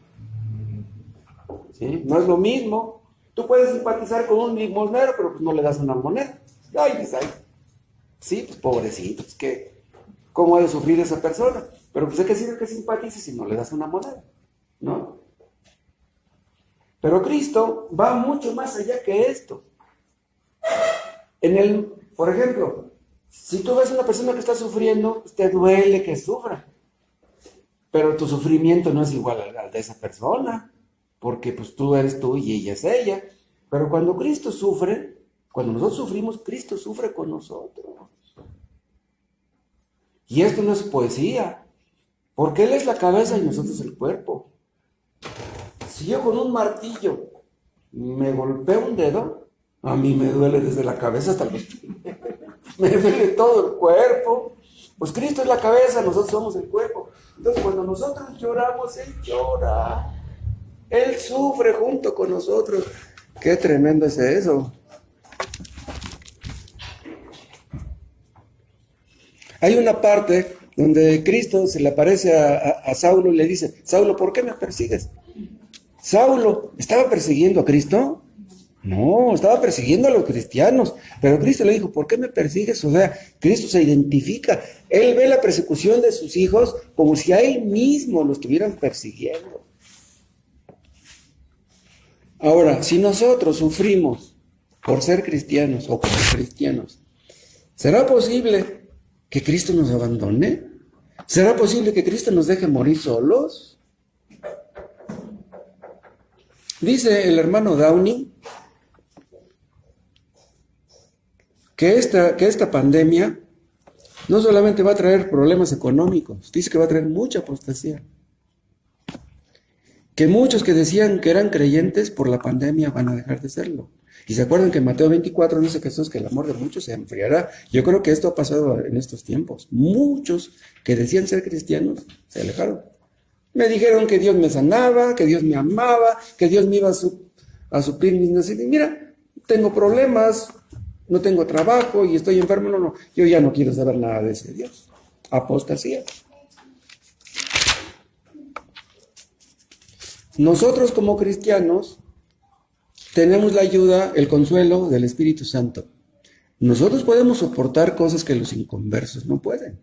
[SPEAKER 1] ¿Sí? No es lo mismo. Tú puedes simpatizar con un limosnero, pero pues no le das una moneda. Ay, pues, ay. Sí, pues pobrecito, pues que ¿cómo ha de sufrir esa persona? Pero pues ¿de qué sirve que simpatices si no le das una moneda? ¿No? Pero Cristo va mucho más allá que esto. Por ejemplo, si tú ves a una persona que está sufriendo, pues te duele que sufra. Pero tu sufrimiento no es igual al de esa persona, porque pues tú eres tú y ella es ella. Pero cuando Cristo sufre, cuando nosotros sufrimos, Cristo sufre con nosotros. Y esto no es poesía, porque Él es la cabeza y nosotros el cuerpo. Si yo con un martillo me golpeo un dedo, a mí me duele desde la cabeza hasta los pies. Me duele todo el cuerpo. Pues Cristo es la cabeza, nosotros somos el cuerpo. Entonces cuando nosotros lloramos, Él llora. Él sufre junto con nosotros. Qué tremendo es eso. Hay una parte donde Cristo se le aparece a Saulo y le dice, Saulo, ¿por qué me persigues? Saulo, ¿estaba persiguiendo a Cristo? No, estaba persiguiendo a los cristianos. Pero Cristo le dijo, ¿por qué me persigues? O sea, Cristo se identifica. Él ve la persecución de sus hijos como si a Él mismo lo estuvieran persiguiendo. Ahora, si nosotros sufrimos por ser cristianos o como cristianos, ¿Será posible que Cristo nos abandone? ¿Será posible que Cristo nos deje morir solos? Dice el hermano Downey que esta pandemia no solamente va a traer problemas económicos, dice que va a traer mucha apostasía. Que muchos que decían que eran creyentes por la pandemia van a dejar de serlo. Y se acuerdan que en Mateo 24 dice Jesús que el amor de muchos se enfriará. Yo creo que esto ha pasado en estos tiempos. Muchos que decían ser cristianos se alejaron. Me dijeron que Dios me sanaba, que Dios me amaba, que Dios me iba a suplir mis necesidades. Mira, tengo problemas, no tengo trabajo y estoy enfermo. No, yo ya no quiero saber nada de ese Dios. Apostasía. Nosotros como cristianos tenemos la ayuda, el consuelo del Espíritu Santo. Nosotros podemos soportar cosas que los inconversos no pueden.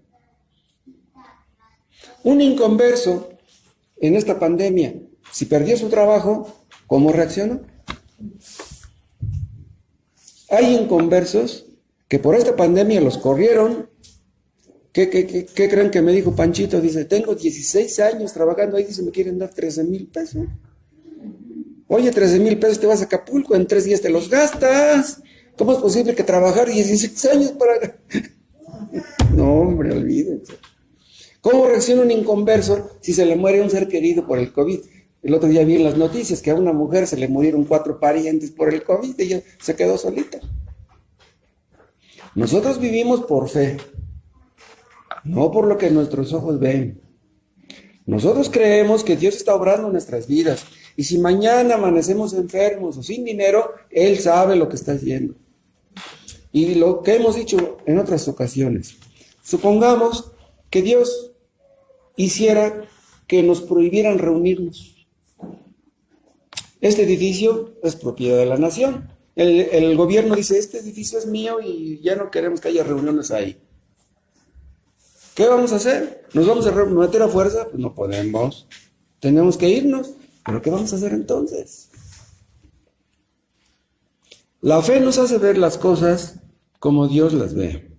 [SPEAKER 1] Un inconverso en esta pandemia, si perdió su trabajo, ¿cómo reaccionó? Hay inconversos que por esta pandemia los corrieron. ¿Qué creen que me dijo Panchito? Dice, tengo 16 años trabajando ahí, dice, me quieren dar 13,000 pesos. Oye, 13,000 pesos te vas a Acapulco, en 3 días te los gastas. ¿Cómo es posible que trabajar 16 años para...? No, hombre, olvídense. ¿Cómo reacciona un inconverso si se le muere un ser querido por el COVID? El otro día vi en las noticias que a una mujer se le murieron 4 parientes por el COVID y ella se quedó solita. Nosotros vivimos por fe, no por lo que nuestros ojos ven. Nosotros creemos que Dios está obrando en nuestras vidas. Y si mañana amanecemos enfermos o sin dinero, Él sabe lo que está haciendo. Y lo que hemos dicho en otras ocasiones, supongamos que Dios hiciera que nos prohibieran reunirnos. Este edificio es propiedad de la nación. El gobierno dice, este edificio es mío y ya no queremos que haya reuniones ahí. ¿Qué vamos a hacer? ¿Nos vamos a meter a fuerza? Pues no podemos. Tenemos que irnos. ¿Pero qué vamos a hacer entonces? La fe nos hace ver las cosas como Dios las ve.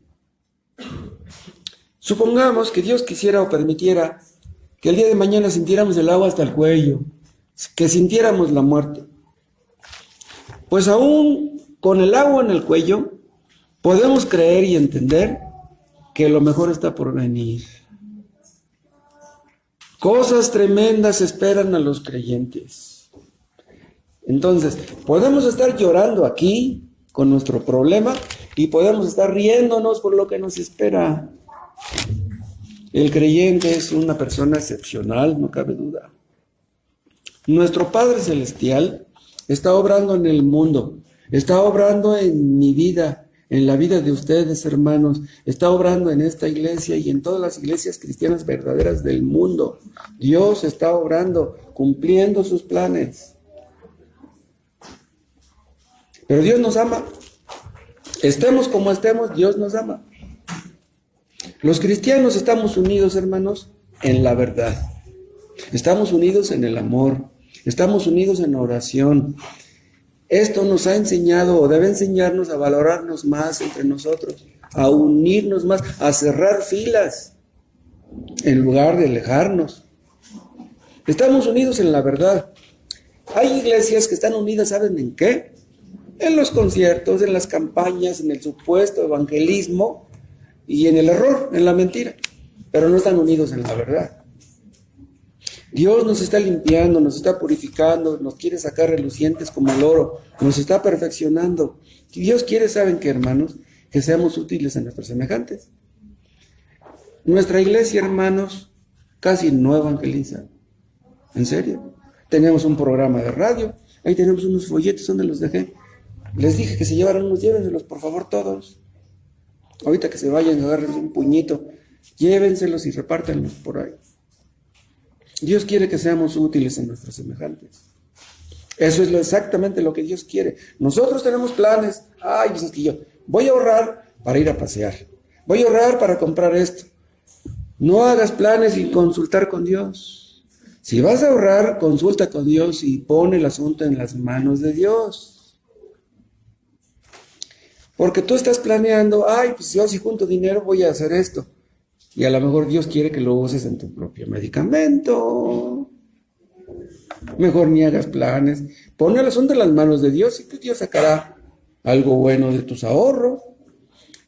[SPEAKER 1] Supongamos que Dios quisiera o permitiera que el día de mañana sintiéramos el agua hasta el cuello, que sintiéramos la muerte. Pues aún con el agua en el cuello, podemos creer y entender que lo mejor está por venir. Cosas tremendas esperan a los creyentes. Entonces, podemos estar llorando aquí con nuestro problema y podemos estar riéndonos por lo que nos espera. El creyente es una persona excepcional, no cabe duda. Nuestro Padre Celestial está obrando en el mundo, está obrando en mi vida, en la vida de ustedes, hermanos, está obrando en esta iglesia y en todas las iglesias cristianas verdaderas del mundo. Dios está obrando, cumpliendo sus planes. Pero Dios nos ama. Estemos como estemos, Dios nos ama. Los cristianos estamos unidos, hermanos, en la verdad. Estamos unidos en el amor. Estamos unidos en oración. Esto nos ha enseñado o debe enseñarnos a valorarnos más entre nosotros, a unirnos más, a cerrar filas en lugar de alejarnos. Estamos unidos en la verdad. Hay iglesias que están unidas, ¿saben en qué? En los conciertos, en las campañas, en el supuesto evangelismo y en el error, en la mentira, pero no están unidos en la verdad. Dios nos está limpiando, nos está purificando, nos quiere sacar relucientes como el oro, nos está perfeccionando. Y Dios quiere, ¿saben qué, hermanos? Que seamos útiles a nuestros semejantes. Nuestra iglesia, hermanos, casi no evangeliza. ¿En serio? Tenemos un programa de radio, ahí tenemos unos folletos, ¿dónde los dejé? Les dije que se llevaran unos, llévenselos, por favor, todos. Ahorita que se vayan, agarren un puñito, llévenselos y repártanlos por ahí. Dios quiere que seamos útiles en nuestros semejantes. Eso es exactamente lo que Dios quiere. Nosotros tenemos planes. Ay, pues es que yo voy a ahorrar para ir a pasear. Voy a ahorrar para comprar esto. No hagas planes sin consultar con Dios. Si vas a ahorrar, consulta con Dios y pon el asunto en las manos de Dios. Porque tú estás planeando, ay, pues yo si junto dinero voy a hacer esto. Y a lo mejor Dios quiere que lo uses en tu propio medicamento. Mejor ni hagas planes. Pon el asunto en las manos de Dios y que Dios sacará algo bueno de tus ahorros.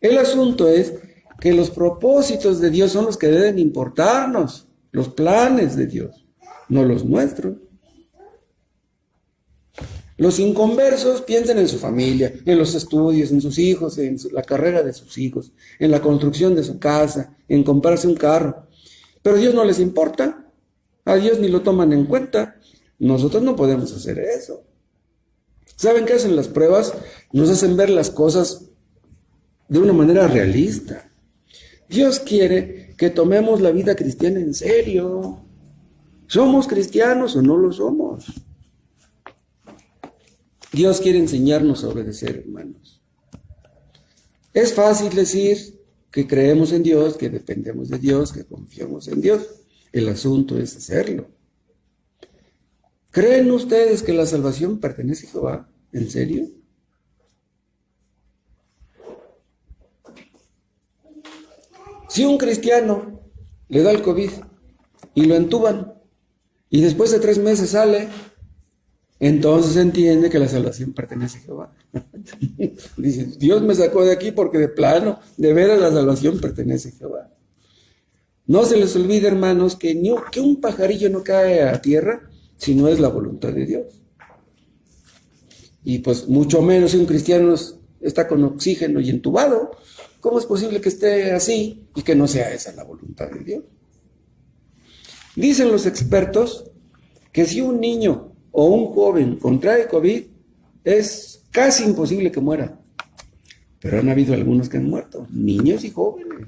[SPEAKER 1] El asunto es que los propósitos de Dios son los que deben importarnos, los planes de Dios, no los nuestros. Los inconversos piensan en su familia, en los estudios, en sus hijos, en la carrera de sus hijos, en la construcción de su casa, en comprarse un carro. Pero a Dios no les importa, a Dios ni lo toman en cuenta. Nosotros no podemos hacer eso. ¿Saben qué hacen las pruebas? Nos hacen ver las cosas de una manera realista. Dios quiere que tomemos la vida cristiana en serio. ¿Somos cristianos o no lo somos? Dios quiere enseñarnos a obedecer, hermanos. Es fácil decir que creemos en Dios, que dependemos de Dios, que confiamos en Dios. El asunto es hacerlo. ¿Creen ustedes que la salvación pertenece a Jehová? ¿En serio? Si un cristiano le da el COVID y lo entuban y después de 3 meses sale, entonces entiende que la salvación pertenece a Jehová. Dice, Dios me sacó de aquí porque de plano, de veras la salvación pertenece a Jehová. No se les olvide, hermanos, que un pajarillo no cae a tierra si no es la voluntad de Dios. Y pues mucho menos si un cristiano está con oxígeno y entubado. ¿Cómo es posible que esté así y que no sea esa la voluntad de Dios? Dicen los expertos que si un niño o un joven contrae COVID, es casi imposible que muera. Pero han habido algunos que han muerto, niños y jóvenes.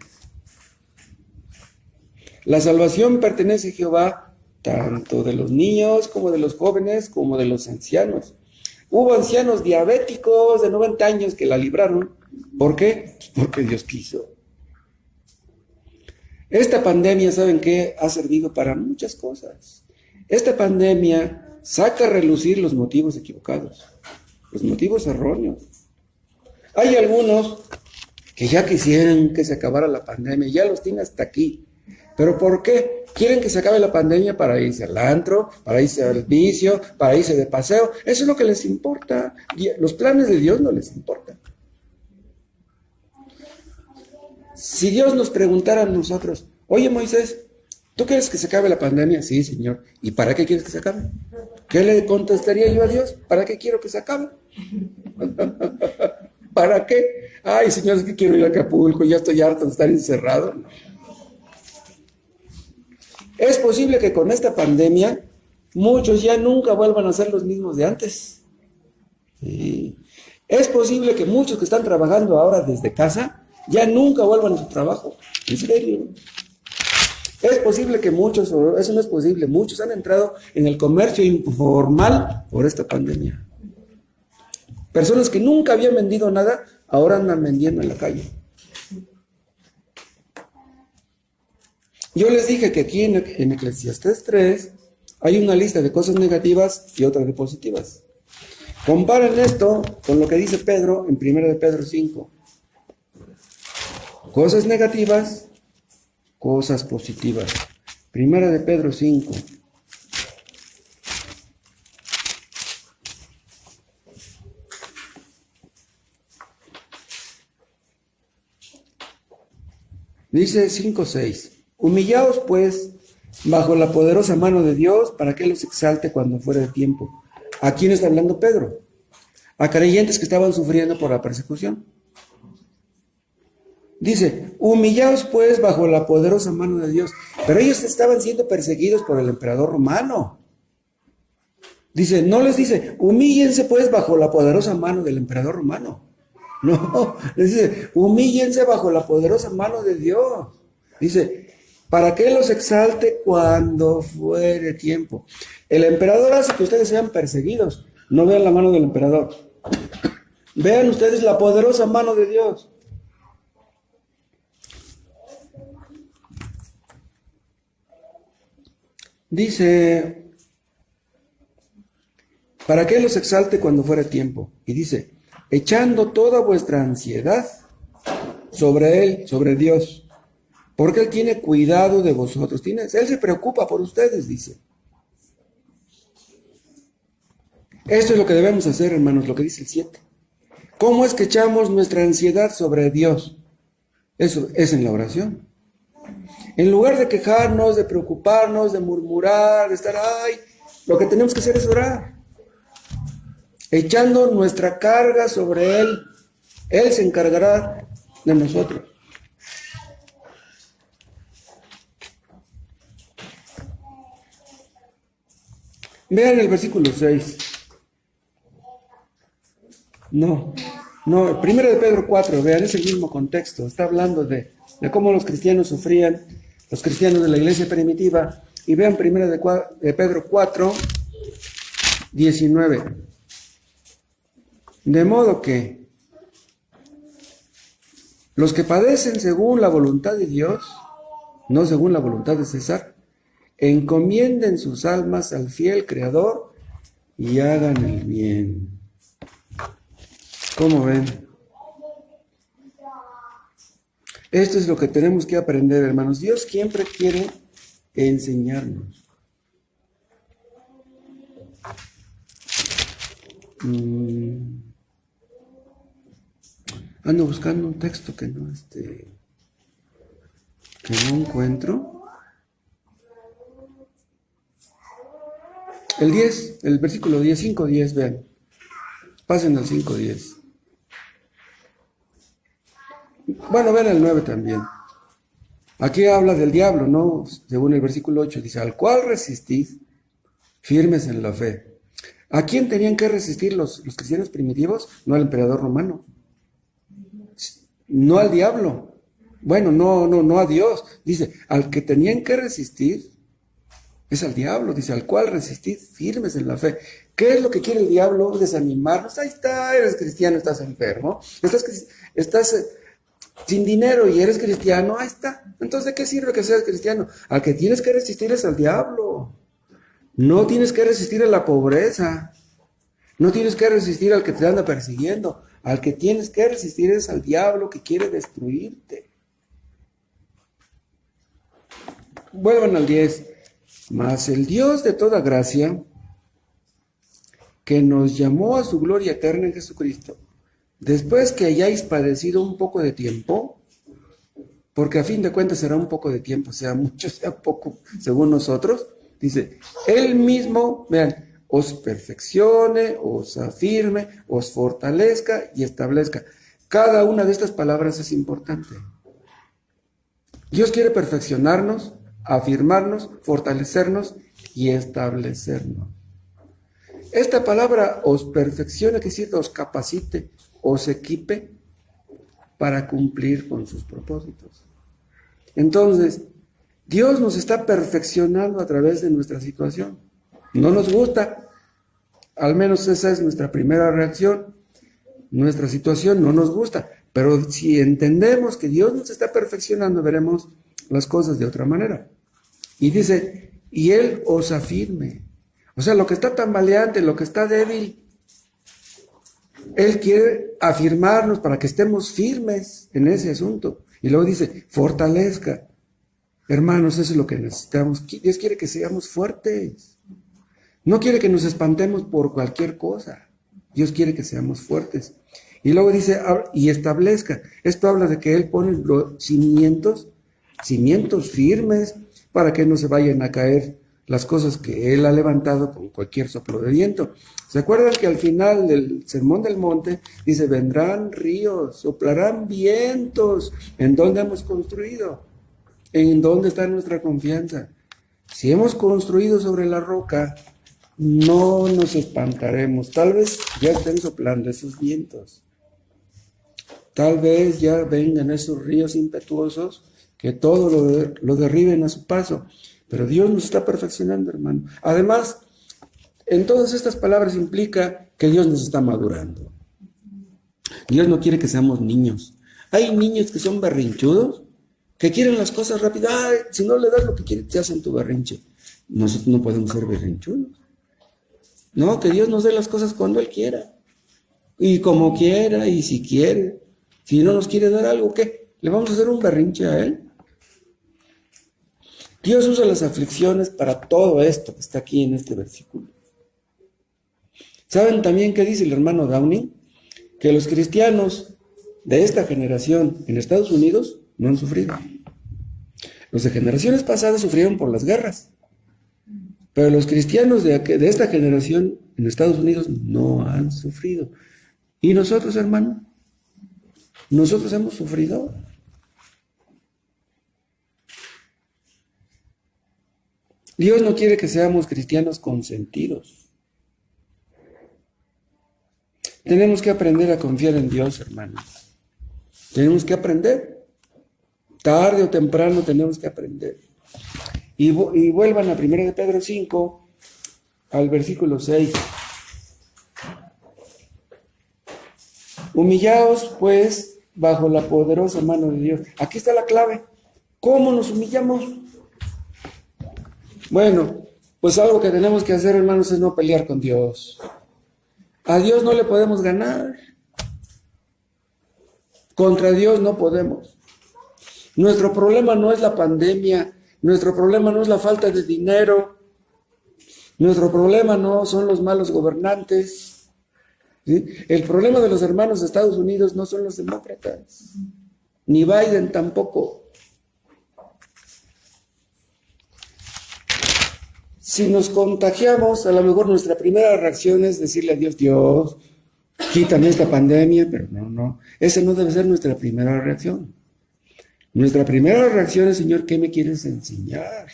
[SPEAKER 1] La salvación pertenece a Jehová, tanto de los niños como de los jóvenes, como de los ancianos. Hubo ancianos diabéticos de 90 años que la libraron. ¿Por qué? Porque Dios quiso. Esta pandemia, ¿saben qué? Ha servido para muchas cosas. Esta pandemia saca a relucir los motivos equivocados, los motivos erróneos. Hay algunos que ya quisieran que se acabara la pandemia, ya los tiene hasta aquí. ¿Pero por qué? Quieren que se acabe la pandemia para irse al antro, para irse al vicio, para irse de paseo. Eso es lo que les importa. Los planes de Dios no les importan. Si Dios nos preguntara a nosotros, oye Moisés, ¿tú quieres que se acabe la pandemia? Sí, Señor. ¿Y para qué quieres que se acabe? ¿Qué le contestaría yo a Dios? ¿Para qué quiero que se acabe? ¿Para qué? Ay, Señor, es que quiero ir a Acapulco, ya estoy harto de estar encerrado. Es posible que con esta pandemia muchos ya nunca vuelvan a ser los mismos de antes. Sí. Es posible que muchos que están trabajando ahora desde casa ya nunca vuelvan a su trabajo. En serio. Es posible que muchos, o eso no es posible, muchos han entrado en el comercio informal por esta pandemia. Personas que nunca habían vendido nada, ahora andan vendiendo en la calle. Yo les dije que aquí en Eclesiastés 3 hay una lista de cosas negativas y otras de positivas. Comparen esto con lo que dice Pedro en 1 de Pedro 5. Cosas negativas, cosas positivas. 1 de Pedro 5. Dice 5:6. Humillaos pues bajo la poderosa mano de Dios para que los exalte cuando fuera de tiempo. ¿A quién está hablando Pedro? A creyentes que estaban sufriendo por la persecución. Dice, humillaos pues bajo la poderosa mano de Dios. Pero ellos estaban siendo perseguidos por el emperador romano. Dice, no les dice, humíllense pues bajo la poderosa mano del emperador romano. No, les dice, humíllense bajo la poderosa mano de Dios. Dice, para que los exalte cuando fuere tiempo. El emperador hace que ustedes sean perseguidos. No vean la mano del emperador. Vean ustedes la poderosa mano de Dios. Dice, para que los exalte cuando fuera tiempo. Y dice, echando toda vuestra ansiedad sobre Él, sobre Dios, porque Él tiene cuidado de vosotros. Él se preocupa por ustedes, dice. Esto es lo que debemos hacer, hermanos, lo que dice el 7. ¿Cómo es que echamos nuestra ansiedad sobre Dios? Eso es en la oración. En lugar de quejarnos, de preocuparnos, de murmurar, de estar, lo que tenemos que hacer es orar. Echando nuestra carga sobre Él. Él se encargará de nosotros. Vean el versículo 6. No, 1 de Pedro 4, vean, es el mismo contexto. Está hablando de cómo los cristianos sufrían, los cristianos de la iglesia primitiva. Y vean 1 de Pedro 4, 19. De modo que los que padecen según la voluntad de Dios, no según la voluntad de César, encomienden sus almas al fiel Creador y hagan el bien. ¿Cómo ven? Esto es lo que tenemos que aprender, hermanos. Dios siempre quiere enseñarnos. Ando buscando un texto que no encuentro. El 10, el versículo 10, 5:10, vean. Pasen al 5:10. Bueno, vean el 9 también. Aquí habla del diablo, ¿no? Según el versículo 8, dice, al cual resistid, firmes en la fe. ¿A quién tenían que resistir los cristianos primitivos? No al emperador romano. No al diablo. Bueno, no a Dios. Dice, al que tenían que resistir es al diablo. Dice, al cual resistid, firmes en la fe. ¿Qué es lo que quiere el diablo? Desanimarnos. Ahí está, eres cristiano, estás enfermo. Estás sin dinero y eres cristiano, ahí está. Entonces, ¿de qué sirve que seas cristiano? Al que tienes que resistir es al diablo. No tienes que resistir a la pobreza. No tienes que resistir al que te anda persiguiendo. Al que tienes que resistir es al diablo que quiere destruirte. Vuelvan al 10. Mas el Dios de toda gracia, que nos llamó a su gloria eterna en Jesucristo, después que hayáis padecido un poco de tiempo, porque a fin de cuentas será un poco de tiempo, sea mucho, sea poco, según nosotros, dice, Él mismo, vean, os perfeccione, os afirme, os fortalezca y establezca. Cada una de estas palabras es importante. Dios quiere perfeccionarnos, afirmarnos, fortalecernos y establecernos. Esta palabra os perfeccione, que decir, os capacite, os equipe para cumplir con sus propósitos. Entonces, Dios nos está perfeccionando a través de nuestra situación. No nos gusta, al menos esa es nuestra primera reacción. Nuestra situación no nos gusta, pero si entendemos que Dios nos está perfeccionando, veremos las cosas de otra manera. Y dice, y Él os afirme. O sea, lo que está tambaleante, lo que está débil, Él quiere afirmarnos para que estemos firmes en ese asunto. Y luego dice, fortalezca. Hermanos, eso es lo que necesitamos. Dios quiere que seamos fuertes. No quiere que nos espantemos por cualquier cosa. Dios quiere que seamos fuertes. Y luego dice, y establezca. Esto habla de que Él pone los cimientos firmes para que no se vayan a caer las cosas que Él ha levantado con cualquier soplo de viento. ¿Se acuerdan que al final del Sermón del Monte dice, vendrán ríos, soplarán vientos? ¿En dónde hemos construido? ¿En dónde está nuestra confianza? Si hemos construido sobre la roca, no nos espantaremos. Tal vez ya estén soplando esos vientos. Tal vez ya vengan esos ríos impetuosos que todo lo derriben a su paso. Pero Dios nos está perfeccionando, hermano. Además, en todas estas palabras implica que Dios nos está madurando. Dios no quiere que seamos niños. Hay niños que son berrinchudos, que quieren las cosas rápidas. Si no le das lo que quiere, te hacen tu berrinche. Nosotros no podemos ser berrinchudos. No, que Dios nos dé las cosas cuando Él quiera. Y como quiera, y si quiere. Si no nos quiere dar algo, ¿qué? ¿Le vamos a hacer un berrinche a él? Dios usa las aflicciones para todo esto que está aquí en este versículo. ¿Saben también qué dice el hermano Downey? Que los cristianos de esta generación en Estados Unidos no han sufrido. Los de generaciones pasadas sufrieron por las guerras. Pero los cristianos de esta generación en Estados Unidos no han sufrido. ¿Y nosotros, hermano? ¿Nosotros hemos sufrido? Dios no quiere que seamos cristianos consentidos. Tenemos que aprender a confiar en Dios, hermanos. Tenemos que aprender. Tarde o temprano tenemos que aprender. Y vuelvan a 1 de Pedro 5, al versículo 6. Humillaos, pues, bajo la poderosa mano de Dios. Aquí está la clave. ¿Cómo nos humillamos? Bueno, pues algo que tenemos que hacer, hermanos, es no pelear con Dios. A Dios no le podemos ganar. Contra Dios no podemos. Nuestro problema no es la pandemia. Nuestro problema no es la falta de dinero. Nuestro problema no son los malos gobernantes. ¿Sí? El problema de los hermanos de Estados Unidos no son los demócratas. Ni Biden tampoco. Si nos contagiamos, a lo mejor nuestra primera reacción es decirle a Dios, Dios, quítame esta pandemia, pero no. Esa no debe ser nuestra primera reacción. Nuestra primera reacción es, Señor, ¿qué me quieres enseñar?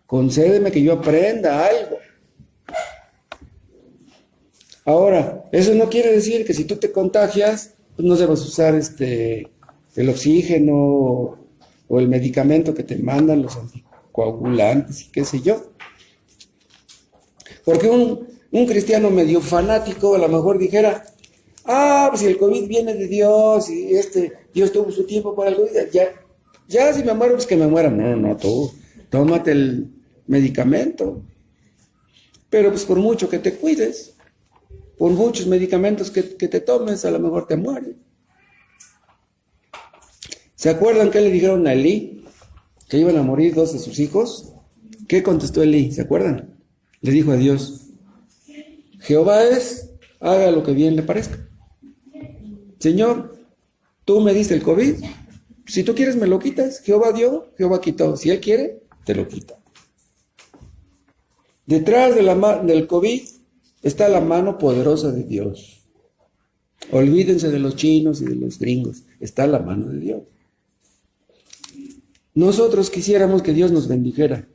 [SPEAKER 1] Concédeme que yo aprenda algo. Ahora, eso no quiere decir que si tú te contagias, pues no debas usar el oxígeno o el medicamento que te mandan los anticoagulantes y qué sé yo. Porque un cristiano medio fanático a lo mejor dijera, pues si el COVID viene de Dios y Dios tuvo su tiempo para el COVID, ya si me muero, pues que me muera. No, tú, tómate el medicamento. Pero pues por mucho que te cuides, por muchos medicamentos que te tomes, a lo mejor te mueres. ¿Se acuerdan qué le dijeron a Elí? Que iban a morir 2 de sus hijos. ¿Qué contestó Elí? ¿Se acuerdan? Le dijo a Dios, Jehová es, haga lo que bien le parezca. Señor, tú me diste el COVID, si tú quieres me lo quitas. Jehová dio, Jehová quitó. Si Él quiere, te lo quita. Detrás del COVID está la mano poderosa de Dios. Olvídense de los chinos y de los gringos. Está la mano de Dios. Nosotros quisiéramos que Dios nos bendijera.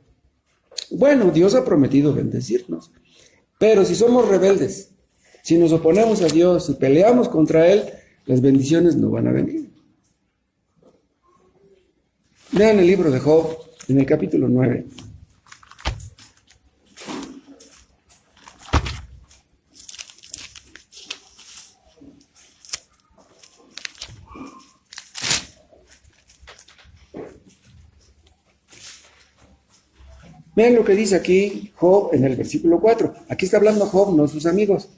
[SPEAKER 1] Bueno, Dios ha prometido bendecirnos. Pero si somos rebeldes, si nos oponemos a Dios, si peleamos contra Él, las bendiciones no van a venir. Vean el libro de Job, en el capítulo 9. Vean lo que dice aquí Job en el versículo 4. Aquí está hablando Job, no sus amigos.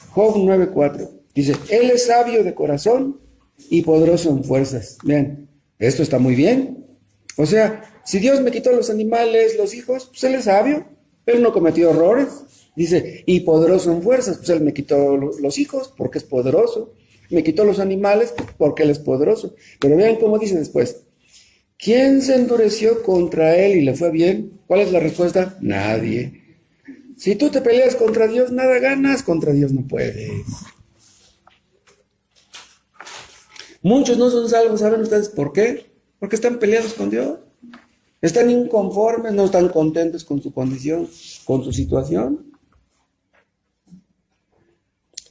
[SPEAKER 1] Job 9:4. Dice, Él es sabio de corazón y poderoso en fuerzas. Vean, esto está muy bien. O sea, si Dios me quitó los animales, los hijos, pues Él es sabio. Él no cometió errores. Dice, y poderoso en fuerzas, pues Él me quitó los hijos porque es poderoso. Me quitó los animales porque Él es poderoso. Pero vean cómo dice después. ¿Quién se endureció contra Él y le fue bien? ¿Cuál es la respuesta? Nadie. Si tú te peleas contra Dios, nada ganas, contra Dios no puedes. Muchos no son salvos, ¿saben ustedes por qué? Porque están peleados con Dios. Están inconformes, no están contentos con su condición, con su situación.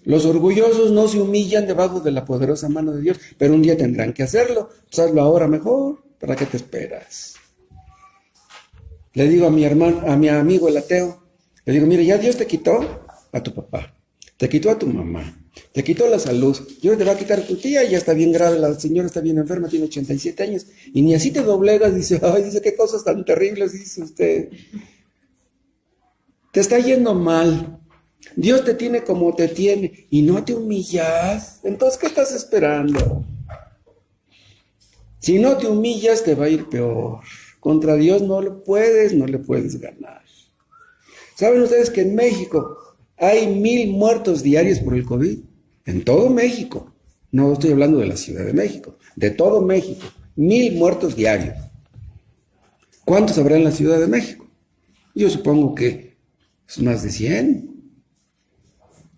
[SPEAKER 1] Los orgullosos no se humillan debajo de la poderosa mano de Dios, pero un día tendrán que hacerlo. Pues hazlo ahora mejor. ¿Para qué te esperas? Le digo a mi hermano, a mi amigo el ateo, le digo, mire, ya Dios te quitó a tu papá, te quitó a tu mamá, te quitó la salud, y ahora te va a quitar a tu tía, y ya está bien grave, la señora está bien enferma, tiene 87 años, y ni así te doblegas, dice, qué cosas tan terribles, dice usted. Te está yendo mal, Dios te tiene como te tiene y no te humillas. Entonces, ¿qué estás esperando? Si no te humillas, te va a ir peor. Contra Dios no le puedes ganar. ¿Saben ustedes que en México hay 1,000 muertos diarios por el COVID? En todo México. No estoy hablando de la Ciudad de México. De todo México. 1,000 muertos diarios. ¿Cuántos habrá en la Ciudad de México? Yo supongo que es más de 100.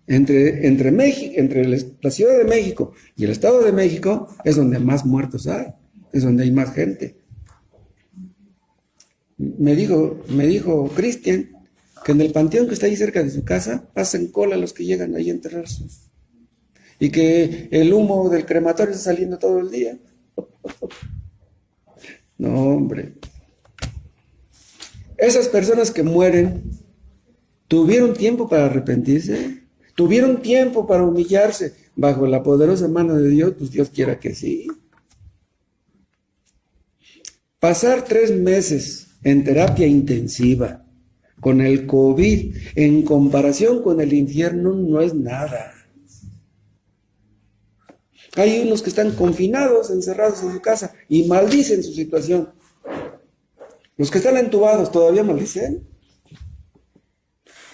[SPEAKER 1] Entre la Ciudad de México y el Estado de México es donde más muertos hay. Es donde hay más gente. Me dijo Cristian que en el panteón que está ahí cerca de su casa pasan cola los que llegan ahí a enterrarse. Y que el humo del crematorio está saliendo todo el día. No, hombre. Esas personas que mueren, ¿tuvieron tiempo para arrepentirse? ¿Tuvieron tiempo para humillarse bajo la poderosa mano de Dios? Pues Dios quiera que sí. Pasar 3 meses en terapia intensiva con el COVID en comparación con el infierno no es nada. Hay unos que están confinados, encerrados en su casa y maldicen su situación. Los que están entubados todavía maldicen.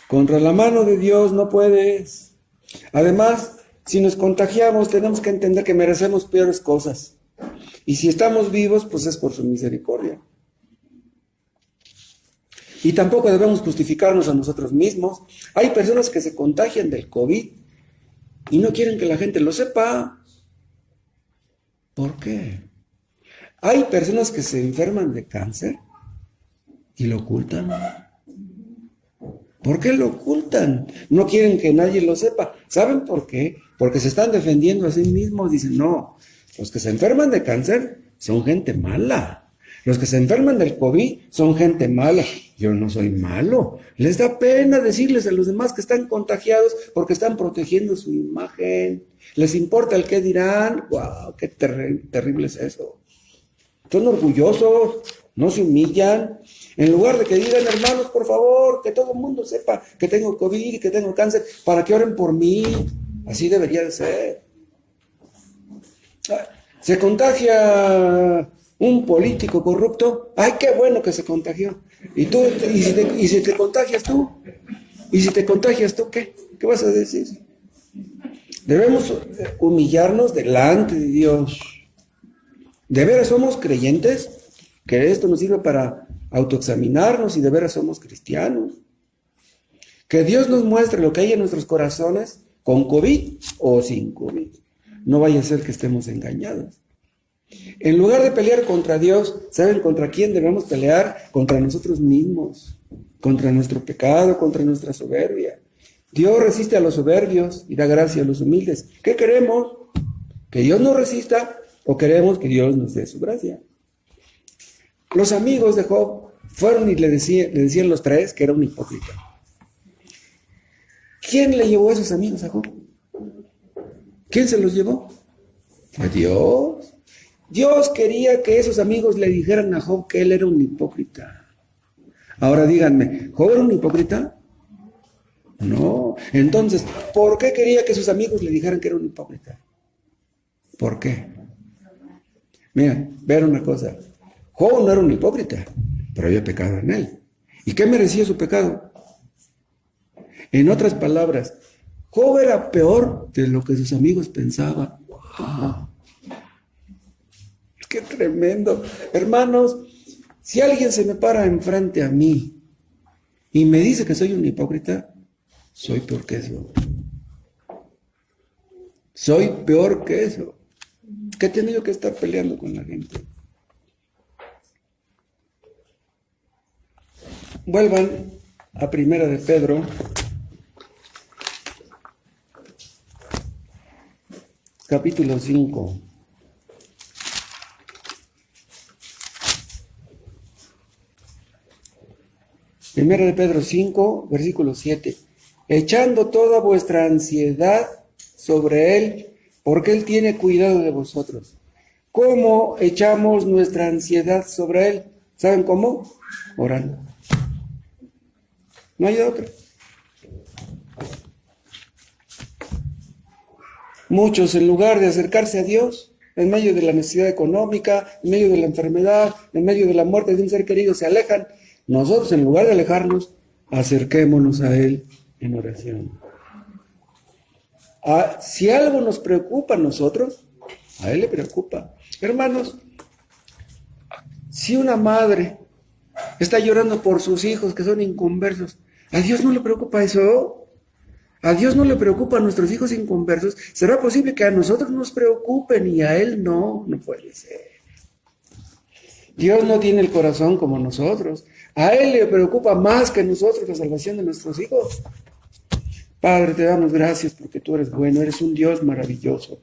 [SPEAKER 1] Contra la mano de Dios no puedes. Además, si nos contagiamos, tenemos que entender que merecemos peores cosas. Y si estamos vivos, pues es por su misericordia. Y tampoco debemos justificarnos a nosotros mismos. Hay personas que se contagian del COVID y no quieren que la gente lo sepa. ¿Por qué? Hay personas que se enferman de cáncer y lo ocultan. ¿Por qué lo ocultan? No quieren que nadie lo sepa. ¿Saben por qué? Porque se están defendiendo a sí mismos. Dicen, no, los que se enferman de cáncer son gente mala. Los que se enferman del COVID son gente mala. Yo no soy malo. Les da pena decirles a los demás que están contagiados porque están protegiendo su imagen. Les importa el qué dirán. ¡Wow! ¡Qué terrible es eso! Son orgullosos, no se humillan. En lugar de que digan, hermanos, por favor, que todo el mundo sepa que tengo COVID y que tengo cáncer, para que oren por mí. Así debería de ser. Se contagia un político corrupto. ¡Ay, qué bueno que se contagió! ¿Y tú? ¿Y si te contagias tú? ¿Y si te contagias tú qué? ¿Qué vas a decir? Debemos humillarnos delante de Dios. ¿De veras somos creyentes? Que esto nos sirve para autoexaminarnos y de veras somos cristianos. Que Dios nos muestre lo que hay en nuestros corazones con COVID o sin COVID. No vaya a ser que estemos engañados. En lugar de pelear contra Dios, ¿saben contra quién debemos pelear? Contra nosotros mismos, contra nuestro pecado, contra nuestra soberbia. Dios resiste a los soberbios y da gracia a los humildes. ¿Qué queremos? ¿Que Dios nos resista o queremos que Dios nos dé su gracia? Los amigos de Job fueron y le decían los 3 que era un hipócrita. ¿Quién le llevó a esos amigos a Job? ¿Quién se los llevó? Fue Dios. Dios quería que esos amigos le dijeran a Job que él era un hipócrita. Ahora díganme, ¿Job era un hipócrita? No. Entonces, ¿por qué quería que sus amigos le dijeran que era un hipócrita? ¿Por qué? Mira, vean una cosa. Job no era un hipócrita, pero había pecado en él. ¿Y qué merecía su pecado? En otras palabras, Job era peor de lo que sus amigos pensaban. ¡Wow! ¡Qué tremendo! Hermanos, si alguien se me para enfrente a mí y me dice que soy un hipócrita, soy peor que eso. Soy peor que eso. Que he tenido que estar peleando con la gente. Vuelvan a Primera de Pedro, capítulo 5. Primera de Pedro 5, versículo 7. Echando toda vuestra ansiedad sobre Él, porque Él tiene cuidado de vosotros. ¿Cómo echamos nuestra ansiedad sobre Él? ¿Saben cómo? Orando. No hay otra. Muchos, en lugar de acercarse a Dios, en medio de la necesidad económica, en medio de la enfermedad, en medio de la muerte de un ser querido, se alejan. Nosotros, en lugar de alejarnos, acerquémonos a Él en oración. Si algo nos preocupa a nosotros, a Él le preocupa. Hermanos, si una madre está llorando por sus hijos que son inconversos, ¿a Dios no le preocupa eso? ¿A Dios no le preocupan nuestros hijos inconversos? ¿Será posible que a nosotros nos preocupen y a Él no? No puede ser. Dios no tiene el corazón como nosotros. A Él le preocupa más que a nosotros la salvación de nuestros hijos. Padre, te damos gracias porque tú eres bueno, eres un Dios maravilloso.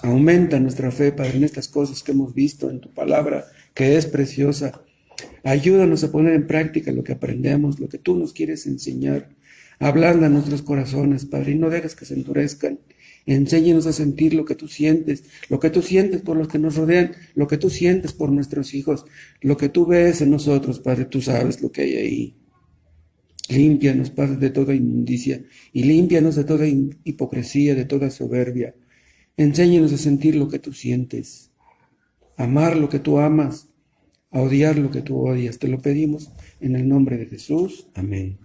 [SPEAKER 1] Aumenta nuestra fe, Padre, en estas cosas que hemos visto en tu palabra, que es preciosa. Ayúdanos a poner en práctica lo que aprendemos, lo que tú nos quieres enseñar. Ablanda nuestros corazones, Padre, y no dejes que se endurezcan. Enséñanos a sentir lo que tú sientes por los que nos rodean, lo que tú sientes por nuestros hijos, lo que tú ves en nosotros, Padre, tú sabes lo que hay ahí. Límpianos, Padre, de toda inmundicia y límpianos de toda hipocresía, de toda soberbia. Enséñanos a sentir lo que tú sientes, a amar lo que tú amas, a odiar lo que tú odias. Te lo pedimos en el nombre de Jesús. Amén.